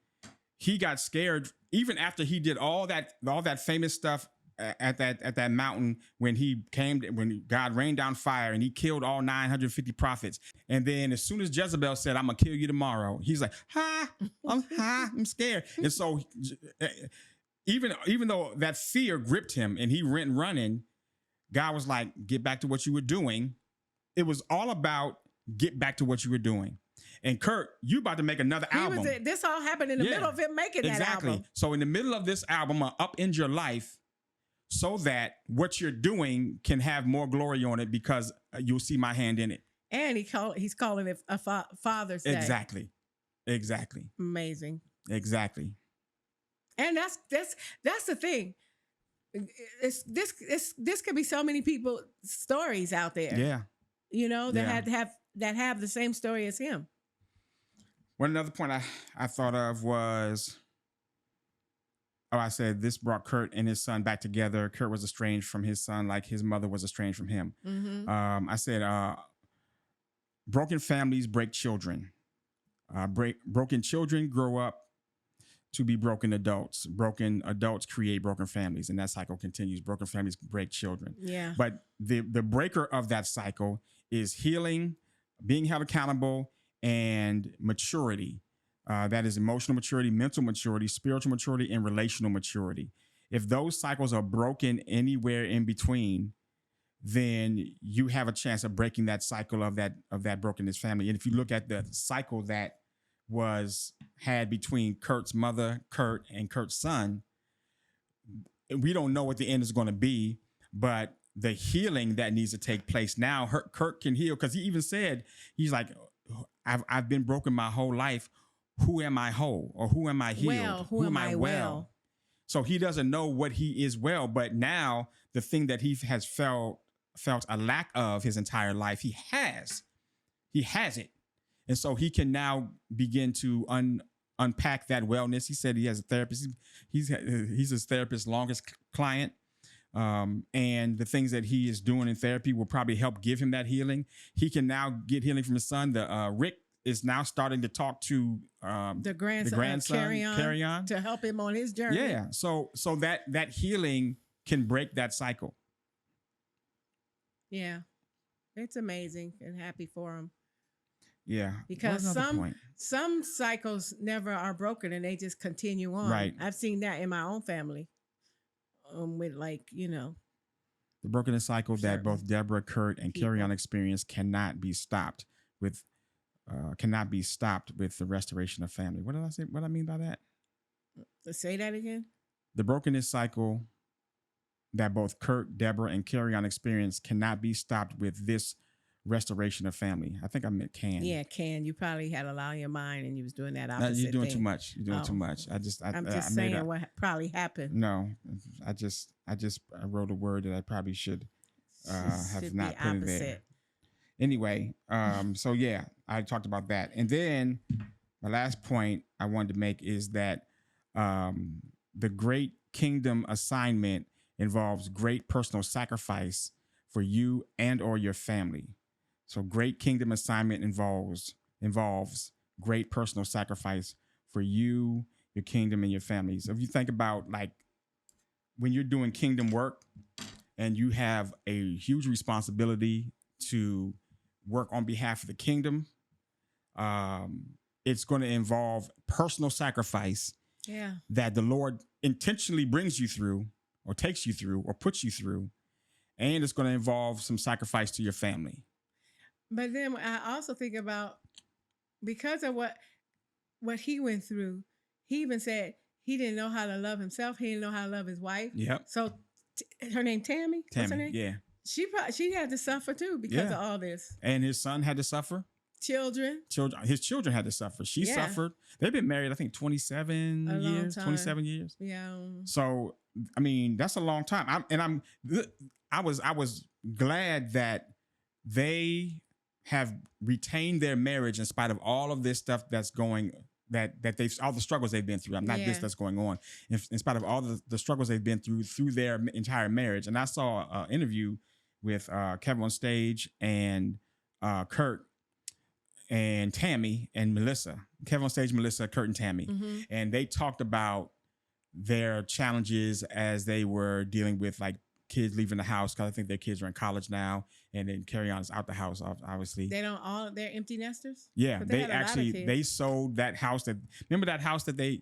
Speaker 1: he got scared even after he did all that famous stuff at that mountain when God rained down fire and he killed all 950 prophets. And then as soon as Jezebel said, I'm gonna kill you tomorrow, he's like, I'm scared. And so even though that fear gripped him and he went running, God was like, get back to what you were doing. It was all about get back to what you were doing. And Kirk, you about to make another album.
Speaker 2: This all happened in the middle of him making that album.
Speaker 1: So in the middle of this album, upend your life so that what you're doing can have more glory on it, because you'll see my hand in it. And
Speaker 2: he's calling it a Father's Day.
Speaker 1: Exactly.
Speaker 2: Amazing.
Speaker 1: Exactly.
Speaker 2: And that's the thing. This could be so many people stories out there.
Speaker 1: Yeah.
Speaker 2: You know, that have the same story as him.
Speaker 1: One another point I thought of was, I said this brought Kurt and his son back together. Kurt was estranged from his son like his mother was estranged from him. Mm-hmm. I said broken families break children. Broken children grow up to be broken adults. Broken adults create broken families, and that cycle continues. Broken families break children.
Speaker 2: Yeah.
Speaker 1: But the breaker of that cycle is healing, being held accountable, and maturity. That is emotional maturity, mental maturity, spiritual maturity, and relational maturity. If those cycles are broken anywhere in between, then you have a chance of breaking that cycle of that brokenness family. And if you look at the cycle that was had between Kurt's mother, Kurt, and Kurt's son, we don't know what the end is going to be, but the healing that needs to take place now, Kurt can heal, because he even said, he's like, I've been broken my whole life. Who am I whole, or who am I healed?
Speaker 2: Well, who am I well?
Speaker 1: So he doesn't know what he is well, but now the thing that he has felt a lack of his entire life, he has it. And so he can now begin to unpack that wellness. He said he has a therapist. He's his therapist's longest client. And the things that he is doing in therapy will probably help give him that healing. He can now get healing from his son. Rick is now starting to talk to the grandson Carry On
Speaker 2: to help him on his journey.
Speaker 1: Yeah. So that healing can break that cycle.
Speaker 2: Yeah. It's amazing and happy for him.
Speaker 1: Yeah.
Speaker 2: Because some cycles never are broken and they just continue on.
Speaker 1: Right.
Speaker 2: I've seen that in my own family. With
Speaker 1: the brokenness cycle that both Deborah, Kurt, and Carry On experience cannot be stopped with the restoration of family. What did I say? What I mean by that?
Speaker 2: Let's say that again.
Speaker 1: The brokenness cycle that both Kurt, Deborah, and Carry On experience cannot be stopped with this restoration of family. I think I meant can.
Speaker 2: Yeah, can. You probably had a lot in your mind and you was doing that opposite
Speaker 1: You're doing
Speaker 2: thing.
Speaker 1: too much. You're doing too much. I'm just
Speaker 2: saying what probably happened.
Speaker 1: No, I wrote a word that I probably should have not put in there. Anyway, so yeah, I talked about that. And then my last point I wanted to make is that the great kingdom assignment involves great personal sacrifice for you and or your family. So great kingdom assignment involves great personal sacrifice for you, your kingdom, and your family. So if you think about like when you're doing kingdom work and you have a huge responsibility to work on behalf of the kingdom. It's going to involve personal sacrifice that the Lord intentionally brings you through or takes you through or puts you through. And it's going to involve some sacrifice to your family.
Speaker 2: But then I also think about, because of what he went through, he even said he didn't know how to love himself. He didn't know how to love his wife.
Speaker 1: Yep.
Speaker 2: So her name Tammy? What's her name?
Speaker 1: Yeah.
Speaker 2: She had to suffer too because of all this.
Speaker 1: And his son had to suffer. His children had to suffer. She suffered. They've been married, I think, 27 years. 27 years.
Speaker 2: Yeah.
Speaker 1: So I mean, that's a long time. I was glad that they have retained their marriage in spite of all of this stuff that's going, that they've, all the struggles they've been through. I'm not this that's going on. In spite of all the struggles they've been through their entire marriage. And I saw an interview with Kevin on Stage and Kurt and Tammy and Melissa. Kevin on Stage, Melissa, Kurt and Tammy. Mm-hmm. And they talked about their challenges as they were dealing with like kids leaving the house, because I think their kids are in college now, and then Carry On is out the house, obviously.
Speaker 2: They're empty nesters?
Speaker 1: Yeah, they sold that house remember that house that he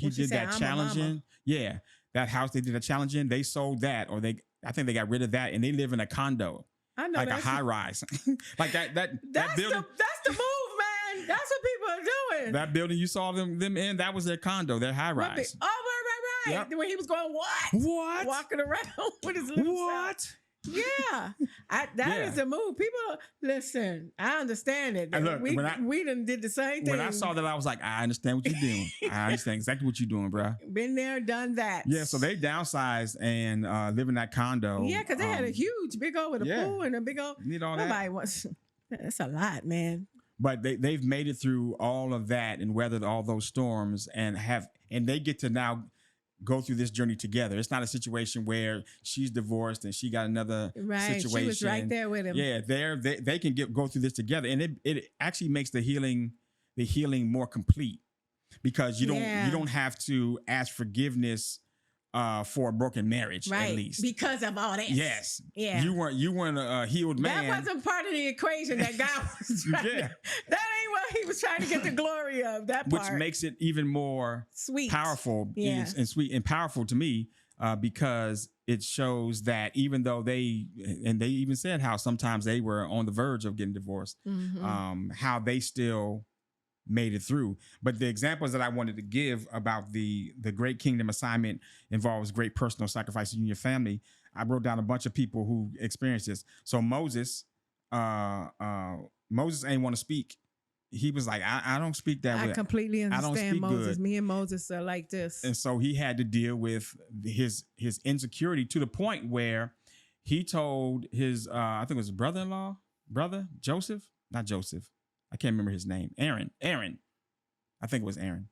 Speaker 1: did that challenge in? Yeah, that house they did a challenge in, they sold that, or I think they got rid of that, and they live in a condo. I know, like a high rise. Like that building.
Speaker 2: That's the move, man. That's what people are doing.
Speaker 1: That building you saw them in, that was their condo, their high rise.
Speaker 2: Right. Yep. When he was going, what? Walking around with his little self. Yeah. That is a move. People, listen, I understand it. And look, we done did the same thing.
Speaker 1: When I saw that, I was like, I understand what you're doing. I understand exactly what you're doing, bro.
Speaker 2: Been there, done that.
Speaker 1: Yeah, so they downsized and live in that condo.
Speaker 2: Yeah, because they had a huge, big old with a pool and a big old.
Speaker 1: Need all
Speaker 2: nobody wants. That's a lot, man.
Speaker 1: But they've made it through all of that and weathered all those storms, and they get to now go through this journey together. It's not a situation where she's divorced and she got another situation.
Speaker 2: She was right there with him.
Speaker 1: Yeah, they can go through this together, and it actually makes the healing more complete, because you don't have to ask forgiveness for a broken marriage, at least,
Speaker 2: because of all this.
Speaker 1: Yes.
Speaker 2: Yeah.
Speaker 1: You weren't a healed man.
Speaker 2: That wasn't part of the equation that God was trying to, that ain't what he was trying to get the glory of, that part.
Speaker 1: Which makes it even more
Speaker 2: sweet,
Speaker 1: powerful, and sweet and powerful to me, because it shows that even though they even said how sometimes they were on the verge of getting divorced, how they still made it through. But the examples that I wanted to give about the great kingdom assignment involves great personal sacrifice in your family. I wrote down a bunch of people who experienced this. So Moses ain't want to speak. He was like, I don't speak that way.
Speaker 2: I completely understand Moses. Good. Me and Moses are like this.
Speaker 1: And so he had to deal with his insecurity, to the point where he told his, I think it was his brother, Joseph, not Joseph. I can't remember his name. Aaron. I think it was Aaron.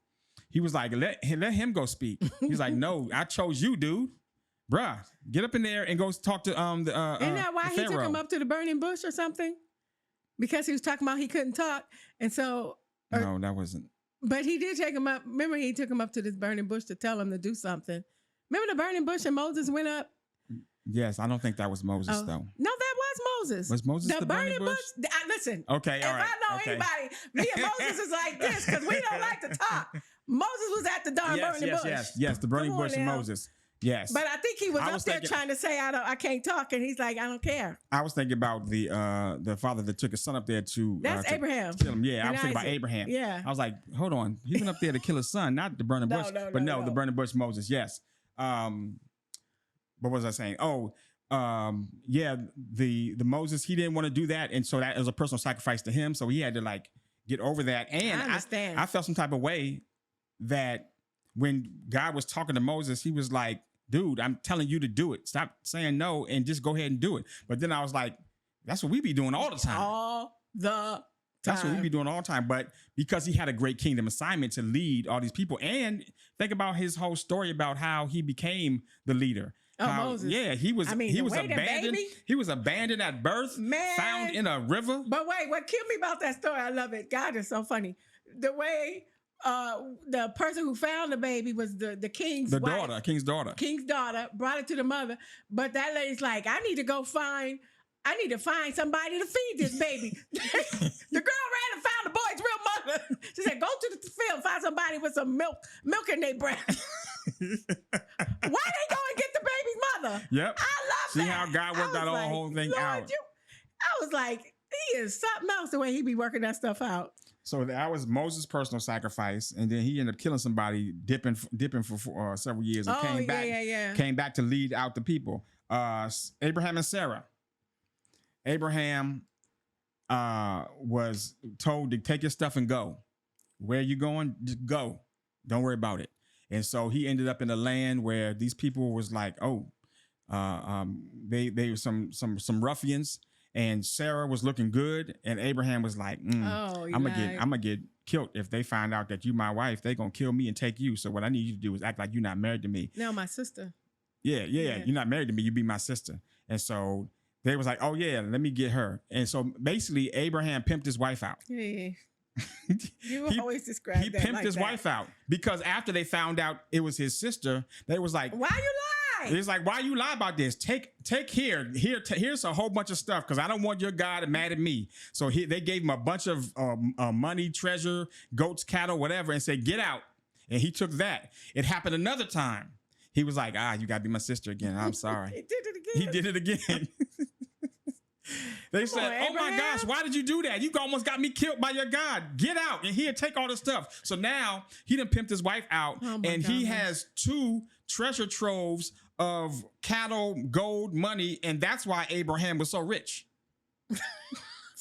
Speaker 1: He was like, let him go speak. He's like, no, I chose you, dude. Bruh, get up in there and go talk to
Speaker 2: Isn't that why he took him up to the burning bush or something? Because he was talking about he couldn't talk. And so...
Speaker 1: No, that wasn't.
Speaker 2: But he did take him up. Remember, he took him up to this burning bush to tell him to do something. Remember the burning bush and Moses went up?
Speaker 1: Yes, I don't think that was Moses, though.
Speaker 2: No, that was Moses.
Speaker 1: Was Moses the burning bush?
Speaker 2: Listen.
Speaker 1: Okay, all right.
Speaker 2: If I know anybody, me and Moses is like this, because we don't like to talk. Moses was at the darn burning bush.
Speaker 1: Yes, the burning bush and Moses. Yes.
Speaker 2: But I think he was up there trying to say, I can't talk, and he's like, I don't care.
Speaker 1: I was thinking about the father that took his son up there to...
Speaker 2: That's Abraham.
Speaker 1: Kill him. Yeah, I was thinking about Abraham.
Speaker 2: Yeah.
Speaker 1: I was like, hold on. He went up there to kill his son, not the burning bush. No, the burning bush, Moses, yes. What was I saying? The Moses, he didn't want to do that, and so that was a personal sacrifice to him, so he had to get over that. And
Speaker 2: I understand.
Speaker 1: I felt some type of way that when God was talking to Moses, he was like, dude, I'm telling you to do it. Stop saying no and just go ahead and do it. But then I was like, that's what we be doing all the time.
Speaker 2: All the time.
Speaker 1: That's what we be doing all the time. But because he had a great kingdom assignment to lead all these people, and think about his whole story about how he became the leader.
Speaker 2: Moses.
Speaker 1: Yeah, he was abandoned. He was abandoned at birth, found in a river.
Speaker 2: But wait, what killed me about that story, I love it. God is so funny. The way the person who found the baby was the king's wife.
Speaker 1: King's daughter.
Speaker 2: King's daughter brought it to the mother. But that lady's like, I need to go find I need to find somebody to feed this baby. The girl ran and found the boy's real mother. She said, go to the field, find somebody with some milk in their breast. Why they go and get the baby's mother?
Speaker 1: Yep.
Speaker 2: I love
Speaker 1: See
Speaker 2: that.
Speaker 1: how God worked that whole thing
Speaker 2: Lord,
Speaker 1: out.
Speaker 2: I was like, he is something else the way he be working that stuff out.
Speaker 1: So that was Moses' personal sacrifice, and then he ended up killing somebody, dipping for several years, and came back to lead out the people. Abraham and Sarah. Abraham was told to take your stuff and go. Where you going? Just go. Don't worry about it. And so he ended up in a land where these people was like, they were some ruffians. And Sarah was looking good, and Abraham was like, I'm gonna get killed if they find out that you my wife. They gonna kill me and take you. So what I need you to do is act like you're not married to me.
Speaker 2: No, my sister.
Speaker 1: Yeah. You're not married to me. You be my sister. And so they was like, oh yeah, let me get her. And so basically, Abraham pimped his wife out.
Speaker 2: Yeah. You always describe
Speaker 1: he
Speaker 2: that.
Speaker 1: Pimped
Speaker 2: like
Speaker 1: his
Speaker 2: that.
Speaker 1: wife out because after they found out it was his sister, they was like,
Speaker 2: why you lie?
Speaker 1: It's like, why you lie about this? Take here's a whole bunch of stuff because I don't want your God mad at me. So they gave him a bunch of money, treasure, goats, cattle, whatever, and said, get out. And he took that. It happened another time. He was like, you gotta be my sister again. I'm sorry.
Speaker 2: He did it again.
Speaker 1: They said, oh my
Speaker 2: Abraham.
Speaker 1: gosh, why did you do that? You almost got me killed by your God. Get out. And he'll take all the stuff. So now he done pimped his wife out, and he has 2 treasure troves of cattle, gold, money, and that's why Abraham was so rich.
Speaker 2: For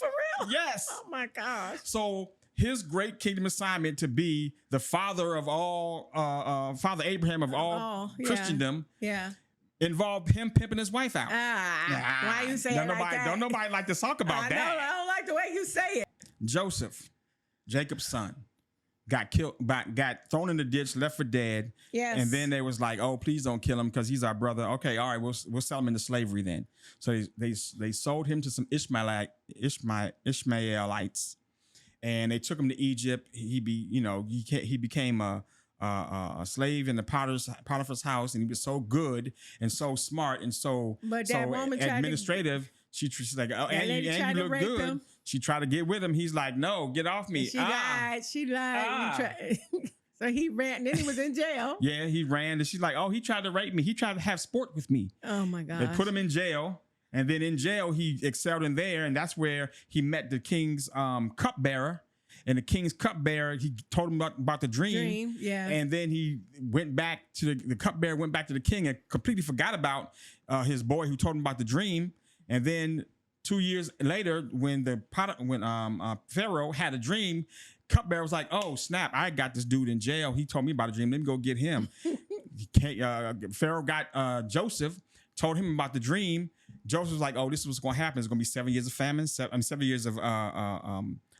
Speaker 2: real?
Speaker 1: Yes.
Speaker 2: Oh my gosh.
Speaker 1: So his great kingdom assignment to be the father of all, Father Abraham of all Christendom.
Speaker 2: Yeah.
Speaker 1: Involved him pimping his wife out.
Speaker 2: Why you say it like that?
Speaker 1: Don't nobody like to talk about that.
Speaker 2: I don't like the way you say it.
Speaker 1: Joseph, Jacob's son, got killed, got thrown in the ditch, left for dead.
Speaker 2: Yes.
Speaker 1: And then they was like, oh, please don't kill him because he's our brother. Okay, all right, we'll sell him into slavery then. So they sold him to some Ishmaelites, and they took him to Egypt. He became a slave in the Potiphar's house, and he was so good and so smart and so administrative. She's like, oh, and you look good.
Speaker 2: Him.
Speaker 1: She tried to get with him. He's like, no, get off me.
Speaker 2: She lied. So he ran. Then he was in jail.
Speaker 1: Yeah, he ran, and she's like, oh, he tried to rape me. He tried to have sport with me.
Speaker 2: Oh my God.
Speaker 1: They put him in jail. And then in jail, he excelled in there, and that's where he met the king's cupbearer. And the king's cupbearer, he told him about the dream.
Speaker 2: Yeah.
Speaker 1: And then he went back to the cupbearer, went back to the king and completely forgot about his boy who told him about the dream. And then 2 years later, when Pharaoh had a dream, cupbearer was like, oh, snap, I got this dude in jail. He told me about a dream. Let me go get him. Pharaoh got Joseph, told him about the dream. Joseph was like, oh, this is what's going to happen. It's going to be 7 years of famine, 7 years of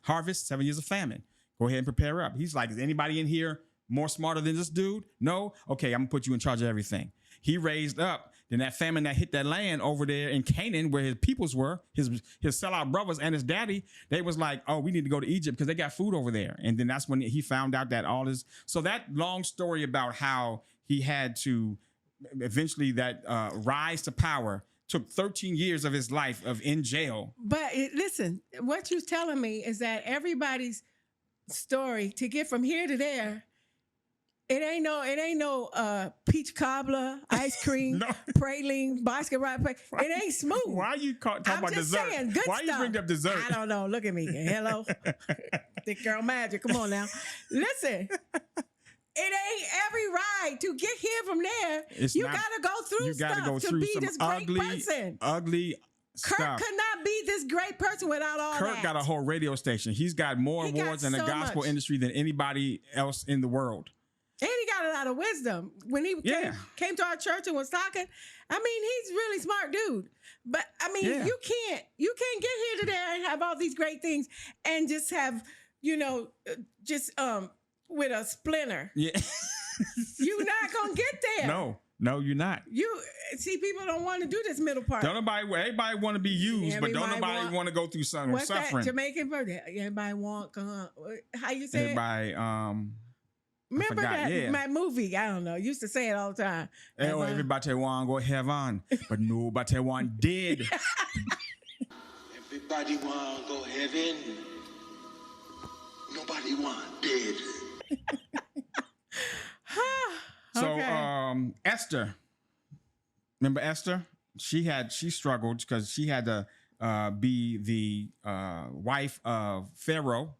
Speaker 1: harvest, 7 years of famine. Go ahead and prepare up. He's like, is anybody in here more smarter than this dude? No? Okay, I'm going to put you in charge of everything. He raised up. Then that famine that hit that land over there in Canaan where his peoples were, his sellout brothers and his daddy, they was like, oh, we need to go to Egypt because they got food over there. And then that's when he found out that all his... So that long story about how he had to eventually rise to power took 13 years of his life of in jail.
Speaker 2: But listen, what you're telling me is that everybody's story to get from here to there, it ain't no peach cobbler, ice cream, praline, basket ride. It ain't smooth.
Speaker 1: Why are you talking about dessert?
Speaker 2: Saying, good
Speaker 1: Why
Speaker 2: stuff.
Speaker 1: you bring up dessert?
Speaker 2: I don't know. Look at me. Hello. Thick girl magic. Come on now. Listen. It ain't every ride to get here from there. You gotta go through stuff to be this great person.
Speaker 1: Ugly
Speaker 2: Kirk
Speaker 1: stuff.
Speaker 2: could not be this great person without all that.
Speaker 1: Kirk got a whole radio station. He's got more awards in the gospel industry than anybody else in the world.
Speaker 2: And he got a lot of wisdom. When he came to our church and was talking, I mean, he's a really smart dude. But I mean, you can't get here today and have all these great things and just have, with a splinter.
Speaker 1: Yeah.
Speaker 2: You're not gonna get there.
Speaker 1: No, you're not.
Speaker 2: You see, people don't want to do this middle part.
Speaker 1: Everybody want to be used, but don't nobody want to go through suffering.
Speaker 2: What's that Jamaican word? Everybody want, how you say
Speaker 1: everybody,
Speaker 2: it? Remember that movie? I don't know. Used to say it all the time.
Speaker 1: Everybody want to go heaven, but nobody want dead.
Speaker 3: Nobody want go heaven. Nobody want dead.
Speaker 1: So
Speaker 2: Okay.
Speaker 1: Esther, remember Esther? She struggled because she had to be the wife of Pharaoh.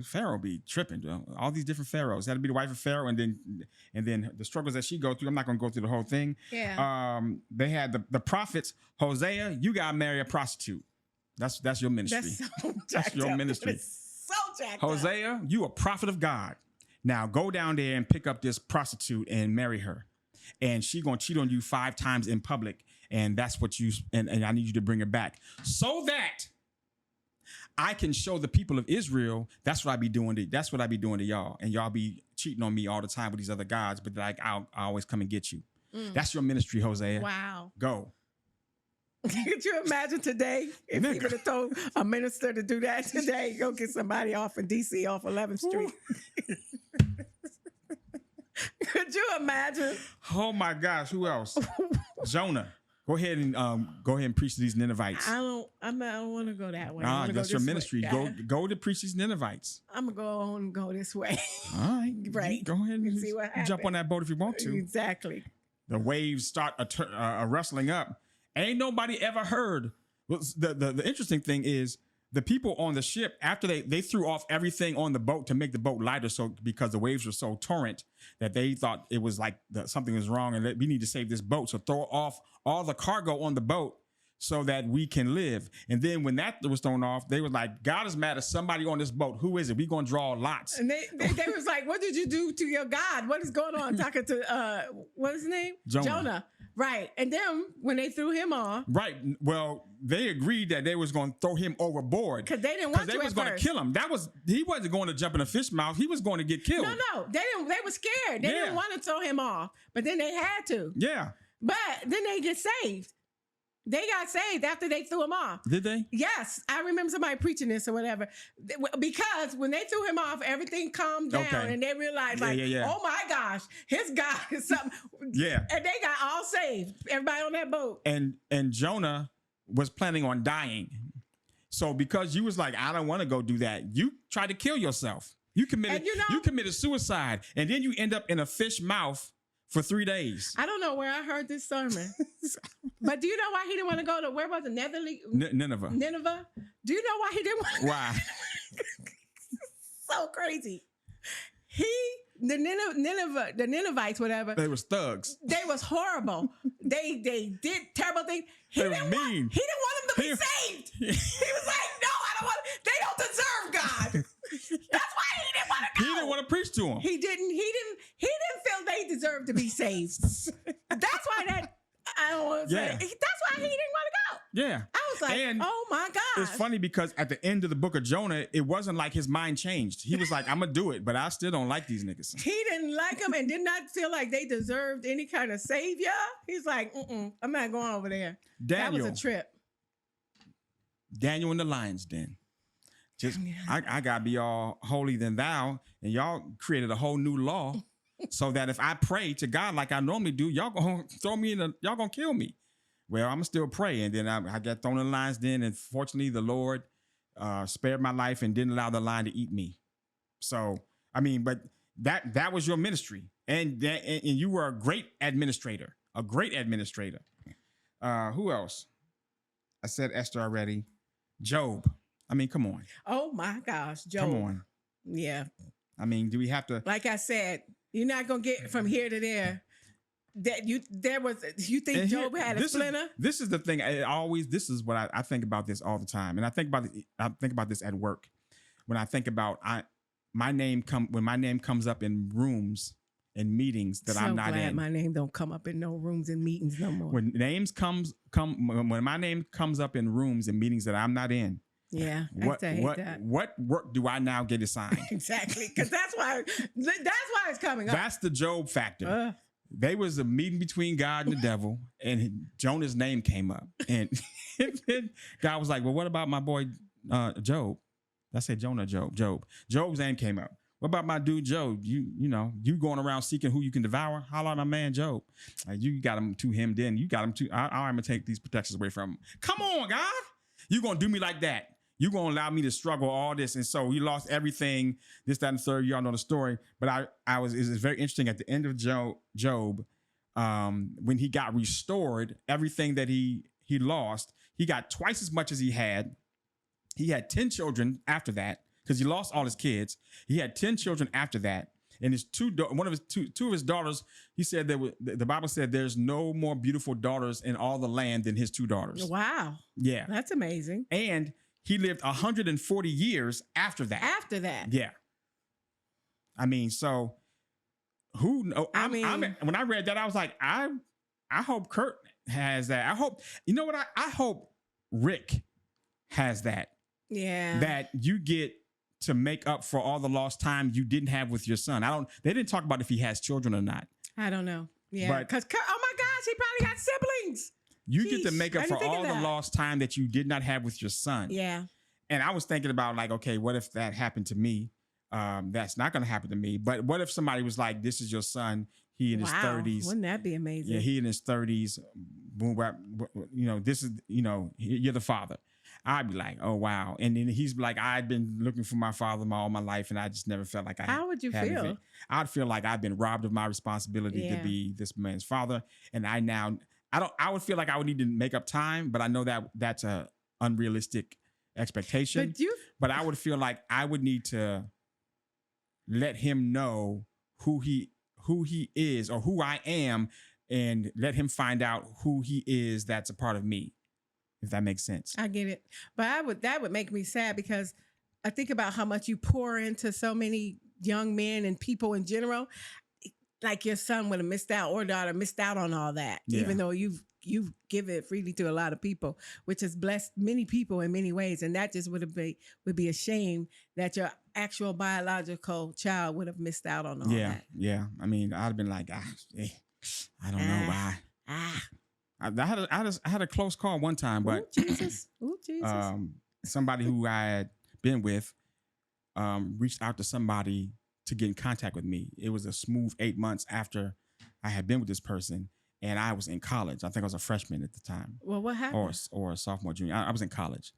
Speaker 1: Pharaoh be tripping, all these different pharaohs. Had to be the wife of Pharaoh, and then the struggles that she go through. I'm not going to go through the whole thing.
Speaker 2: Yeah.
Speaker 1: They had the prophets. Hosea, you gotta marry a prostitute. That's your ministry.
Speaker 2: That's so
Speaker 1: That's
Speaker 2: jacked
Speaker 1: your
Speaker 2: up.
Speaker 1: ministry.
Speaker 2: It's so jacked up.
Speaker 1: Hosea, you a prophet of God. Now go down there and pick up this prostitute and marry her, and she gonna cheat on you 5 times in public, and that's what you and I need you to bring her back so that I can show the people of Israel that's what I be doing to y'all, and y'all be cheating on me all the time with these other gods, but like I always come and get you. That's your ministry, Hosea.
Speaker 2: Wow.
Speaker 1: Go.
Speaker 2: Could you imagine today if
Speaker 1: Nigga.
Speaker 2: he would have told a minister to do that today? Go get somebody off in D.C. off 11th Street. Could you imagine?
Speaker 1: Oh my gosh, who else? Jonah. Go ahead and preach to these Ninevites.
Speaker 2: I don't want to go that way. I wanna go
Speaker 1: That's your
Speaker 2: this
Speaker 1: ministry.
Speaker 2: way.
Speaker 1: Go to preach these Ninevites.
Speaker 2: I'm gonna go on and go this way.
Speaker 1: All right,
Speaker 2: Right.
Speaker 1: Go ahead and
Speaker 2: See what
Speaker 1: jump on that boat if you want to.
Speaker 2: Exactly.
Speaker 1: The waves start wrestling up. Ain't nobody ever heard. The interesting thing is the people on the ship, after they threw off everything on the boat to make the boat lighter, so because the waves were so torrent that they thought it was like something was wrong and that we need to save this boat. So throw off all the cargo on the boat so that we can live. And then when that was thrown off, they were like, God is mad at somebody on this boat. Who is it? We gonna draw lots.
Speaker 2: And they was like, "What did you do to your God? What is going on?" Talking to what is his name?
Speaker 1: Jonah.
Speaker 2: Right. And then when they threw him off,
Speaker 1: Right. Well, they agreed that they was going to throw him overboard
Speaker 2: because they didn't want to.
Speaker 1: they was going to kill him. He wasn't going to jump in a fish mouth. He was going to get killed.
Speaker 2: No, they didn't. They were scared. They
Speaker 1: Yeah.
Speaker 2: didn't want to throw him off, but then they had to.
Speaker 1: Yeah.
Speaker 2: But then they get saved. They got saved after they threw him off.
Speaker 1: Did they?
Speaker 2: Yes, I remember somebody preaching this or whatever. Because when they threw him off, everything calmed down,
Speaker 1: Okay.
Speaker 2: and they realized,
Speaker 1: Yeah.
Speaker 2: oh my gosh, his God is something.
Speaker 1: Yeah.
Speaker 2: And they got all saved. Everybody on that boat.
Speaker 1: And Jonah was planning on dying. So because you was like, I don't want to go do that, you tried to kill yourself. You committed
Speaker 2: And
Speaker 1: you committed suicide, and then you end up in a fish mouth for 3 days.
Speaker 2: I don't know where I heard this sermon, but do you know why he didn't want to go to, where was it,
Speaker 1: Nineveh.
Speaker 2: Nineveh? Do you know why he didn't want to?
Speaker 1: Why?
Speaker 2: So crazy. The Ninevites, whatever.
Speaker 1: They was thugs.
Speaker 2: They was horrible. They did terrible things. He
Speaker 1: They was
Speaker 2: didn't want
Speaker 1: mean.
Speaker 2: them to be saved. He was like, no, I don't want. They don't deserve God. That's why he didn't want to go.
Speaker 1: He didn't want to preach to him.
Speaker 2: He didn't feel they deserved to be saved. That's why I don't want to say.
Speaker 1: Yeah.
Speaker 2: That's why he didn't want to go.
Speaker 1: Yeah.
Speaker 2: I was like,
Speaker 1: And
Speaker 2: oh my God.
Speaker 1: It's funny because at the end of the book of Jonah, it wasn't like his mind changed. He was like, I'm going to do it, but I still don't like these niggas.
Speaker 2: He didn't like them and did not feel like they deserved any kind of savior. He's like, I'm not going over there.
Speaker 1: Daniel.
Speaker 2: That was a trip.
Speaker 1: Daniel in the lion's den. I got to be all holy than thou. And y'all created a whole new law so that if I pray to God like I normally do, y'all going to throw me y'all going to kill me. Well, I'm going to still pray. And then I got thrown in the lion's den. And fortunately, the Lord spared my life and didn't allow the lion to eat me. So, I mean, but that was your ministry. And you were a great administrator. Who else? I said Esther already. Job. I mean, come on.
Speaker 2: Oh my gosh, Job.
Speaker 1: Come on.
Speaker 2: Yeah.
Speaker 1: I mean, do we have to?
Speaker 2: Like I said, you're not gonna get from here to there. You think Job had a splinter?
Speaker 1: This is the thing. This is what I think about this all the time, and I think about this at work. When I think about when my name comes up in rooms and meetings that I'm not in.
Speaker 2: My name don't come up in no rooms and meetings no more.
Speaker 1: When when my name comes up in rooms and meetings that I'm not in.
Speaker 2: Yeah, I hate that.
Speaker 1: What work do I now get assigned?
Speaker 2: Exactly, because that's why it's coming up.
Speaker 1: That's the Job factor. They was a meeting between God and the devil, and Jonah's name came up, and God was like, "Well, what about my boy Job?" I said Jonah, Job. Job's name came up. What about my dude Job? You going around seeking who you can devour? Holla at my man Job. You got him to him, then you got him to. I'm gonna take these protections away from him. Come on, God. You gonna do me like that? You gonna allow me to struggle all this? And so he lost everything. This, that, and the third. Y'all know the story. But it's very interesting at the end of Job, when he got restored, everything that he lost, he got twice as much as he had. He had 10 children after that because he lost all his kids. He had 10 children after that. And his two of his daughters, he said that the Bible said there's no more beautiful daughters in all the land than his two daughters.
Speaker 2: Wow.
Speaker 1: Yeah.
Speaker 2: That's amazing.
Speaker 1: And he lived 140 years after that.
Speaker 2: After that.
Speaker 1: Yeah. I mean, so who knows? When I read that, I was like, I hope Kurt has that. I hope, you know what? I hope Rick has that.
Speaker 2: Yeah.
Speaker 1: That you get to make up for all the lost time you didn't have with your son. They didn't talk about if he has children or not.
Speaker 2: I don't know. Yeah. Because, oh my gosh, he probably got siblings.
Speaker 1: You get to make up for all the lost time that you did not have with your son.
Speaker 2: Yeah.
Speaker 1: And I was thinking about like, okay, what if that happened to me? That's not going to happen to me. But what if somebody was like, this is your son. He in his 30s.
Speaker 2: Wouldn't that be amazing?
Speaker 1: Yeah, he in his 30s. Boom, this is, you're the father. I'd be like, oh, wow. And then he's like, I'd been looking for my father all my life, and I just never felt like I
Speaker 2: How would you feel?
Speaker 1: I'd feel like I've been robbed of my responsibility to be this man's father. And I would feel like I would need to make up time, but I know that that's a unrealistic expectation. But I would feel like I would need to let him know who he is or who I am, and let him find out who he is that's a part of me. If that makes sense.
Speaker 2: I get it. But that would make me sad because I think about how much you pour into so many young men and people in general. Like your son would have missed out, or daughter missed out on all that, even though you've given it freely to a lot of people, which has blessed many people in many ways. And that just would be a shame that your actual biological child would have missed out on all that.
Speaker 1: Yeah. I mean, I'd have been like, I don't know why. I had a close call one time, but
Speaker 2: Jesus.
Speaker 1: somebody who I had been with reached out to somebody to get in contact with me. It was a smooth 8 months after I had been with this person, and I was in college. I think I was a freshman at the time.
Speaker 2: Well, what happened?
Speaker 1: Or a sophomore, junior. I was in college.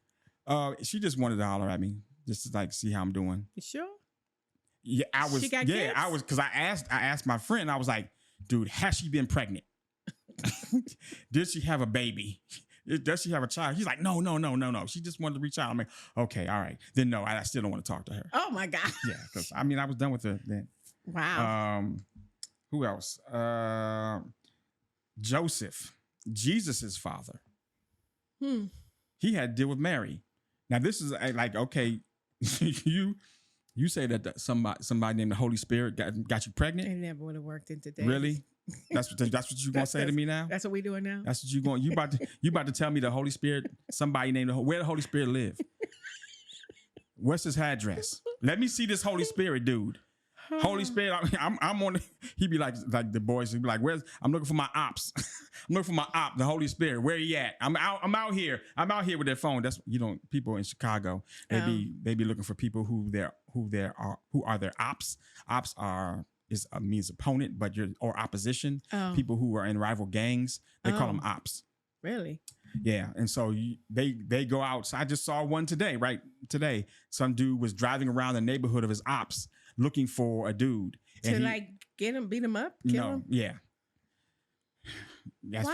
Speaker 1: She just wanted to holler at me, just to like see how I'm doing.
Speaker 2: You sure?
Speaker 1: Yeah, I was.
Speaker 2: She got
Speaker 1: yeah,
Speaker 2: kids?
Speaker 1: I was, because I asked my friend. I was like, dude, has she been pregnant? Did she have a baby? Does she have a child? He's like, no. She just wanted to reach out. I'm like, okay, all right. Then no, I still don't want to talk to her.
Speaker 2: Oh my God.
Speaker 1: Yeah, because I was done with her then.
Speaker 2: Wow.
Speaker 1: Who else? Joseph, Jesus's father. He had to deal with Mary. Now this is like, okay, you say that somebody named the Holy Spirit got you pregnant?
Speaker 2: It never would have worked in today.
Speaker 1: Really? That's what you're gonna say to me now?
Speaker 2: That's what we doing now?
Speaker 1: That's what you about to tell me the Holy Spirit, somebody named where the Holy Spirit live? What's his address? Let me see this Holy Spirit dude. Holy Spirit, I'm on. He be like the boys. He'd be like, I'm looking for my ops. I'm looking for my op, the Holy Spirit. Where he at? I'm out here. I'm out here with their phone. That's people in Chicago. They be looking for people who are their ops. Ops means opponent, but or opposition. People who are in rival gangs, they call them ops.
Speaker 2: Really?
Speaker 1: Yeah, and so they go out. So I just saw one today. Right today, some dude was driving around the neighborhood of his ops looking for a dude
Speaker 2: to get him, beat him up, kill him.
Speaker 1: Yeah, that's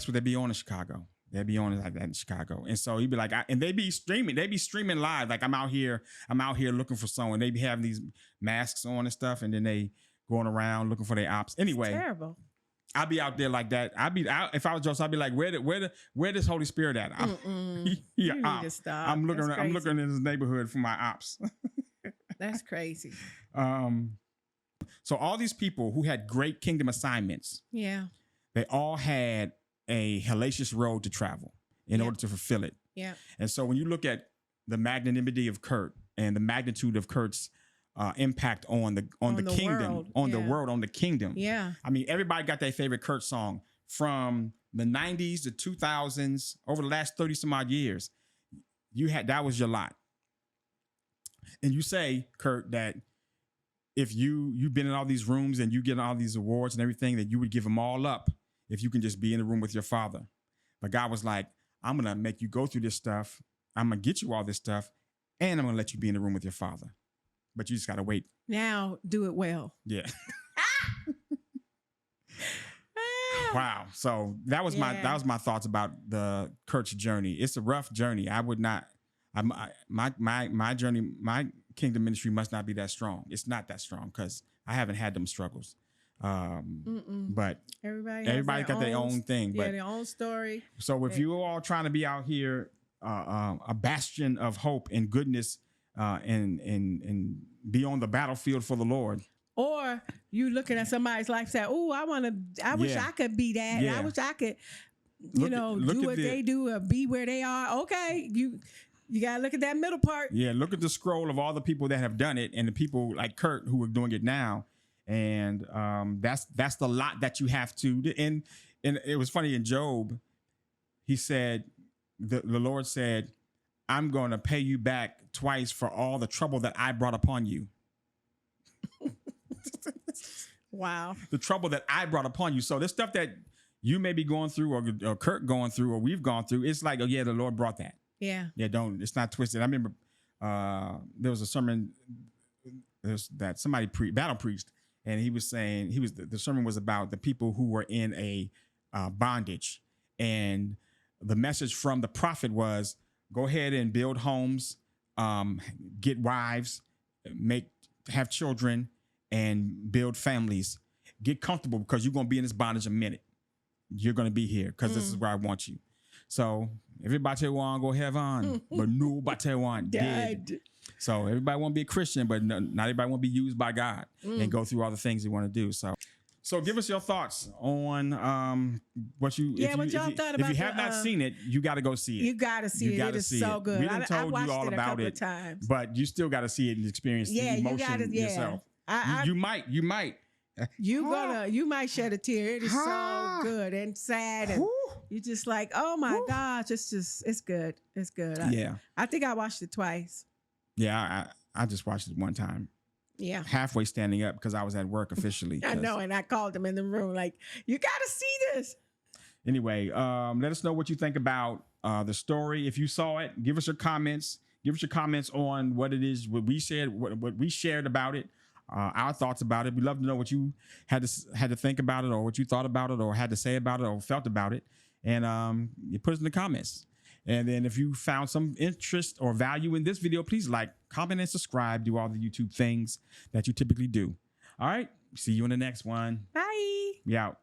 Speaker 1: what they be on in Chicago. They be on it like that in Chicago, and so he'd be like, and they be streaming live. Like I'm out here looking for someone. They be having these masks on and stuff, and then they going around looking for their ops. Anyway,
Speaker 2: it's terrible.
Speaker 1: I'd be out there like that. If I was Joseph, I'd be like, where this Holy Spirit at?
Speaker 2: You need to stop.
Speaker 1: I'm looking in this neighborhood for my ops.
Speaker 2: That's crazy.
Speaker 1: So all these people who had great kingdom assignments, they all had a hellacious road to travel in order to fulfill it.
Speaker 2: Yeah.
Speaker 1: And so when you look at the magnanimity of Kurt and the magnitude of Kurt's impact on the kingdom,
Speaker 2: world.
Speaker 1: on the world, on the kingdom.
Speaker 2: Yeah.
Speaker 1: I mean, everybody got their favorite Kurt song from the 90s, the 2000s, over the last 30 some odd years. That was your lot. And you say, Kurt, that if you've been in all these rooms and you get all these awards and everything, that you would give them all up if you can just be in the room with your father. But God was like, I'm going to make you go through this stuff I'm going to get you all this stuff, and I'm going to let you be in the room with your father. But you just got to wait.
Speaker 2: Now do it well.
Speaker 1: Yeah. Wow. So that was my thoughts about the Kirk's journey. It's a rough journey. I would not. My journey, my kingdom ministry must not be that strong. It's not that strong because I haven't had them struggles. But everybody got their own thing.
Speaker 2: Yeah,
Speaker 1: but
Speaker 2: their own story.
Speaker 1: So if you all trying to be out here, a bastion of hope and goodness, and be on the battlefield for the Lord.
Speaker 2: Or you looking at somebody's life, say, "Oh, I wish I could be that.
Speaker 1: Yeah.
Speaker 2: I wish I could, do what they do or be where they are." Okay, you gotta look at that middle part.
Speaker 1: Yeah, look at the scroll of all the people that have done it and the people like Kurt who are doing it now, and that's the lot that you have to. And it was funny in Job, he said, the Lord said, "I'm going to pay you back twice for all the trouble that I brought upon you."
Speaker 2: Wow.
Speaker 1: The trouble that I brought upon you. So this stuff that you may be going through or Kirk going through or we've gone through, it's like, oh yeah, the Lord brought that.
Speaker 2: Yeah.
Speaker 1: Yeah, it's not twisted. I remember there was a sermon that somebody Battle preached, and he was saying the sermon was about the people who were in a bondage. And the message from the prophet was, go ahead and build homes, get wives, have children, and build families. Get comfortable because you're going to be in this bondage a minute. You're going to be here because this is where I want you. So everybody want to go heaven, but nobody want dead. So everybody want to be a Christian, but not everybody want to be used by God and go through all the things you want to do. So give us your thoughts on what you
Speaker 2: thought about.
Speaker 1: If you have not seen it, you got to go see it.
Speaker 2: You got to see it. It is so good.
Speaker 1: We done told you all about it, but you still got to see it and experience the emotion yourself. You might.
Speaker 2: You might shed a tear. It is so good and sad, and you just like, oh my gosh, it's good. It's good. I think I watched it twice.
Speaker 1: Yeah, I just watched it one time.
Speaker 2: Yeah,
Speaker 1: halfway standing up because I was at work officially.
Speaker 2: I know, and I called him in the room like, you got to see this.
Speaker 1: Anyway, let us know what you think about the story. If you saw it, give us your comments. Give us your comments on what it is, what we shared about it. Our thoughts about it. We'd love to know what you had to think about it, or what you thought about it, or had to say about it, or felt about it. And you put it in the comments. And then if you found some interest or value in this video, please like, comment, and subscribe. Do all the YouTube things that you typically do. All right. See you in the next one.
Speaker 2: Bye.
Speaker 1: We out.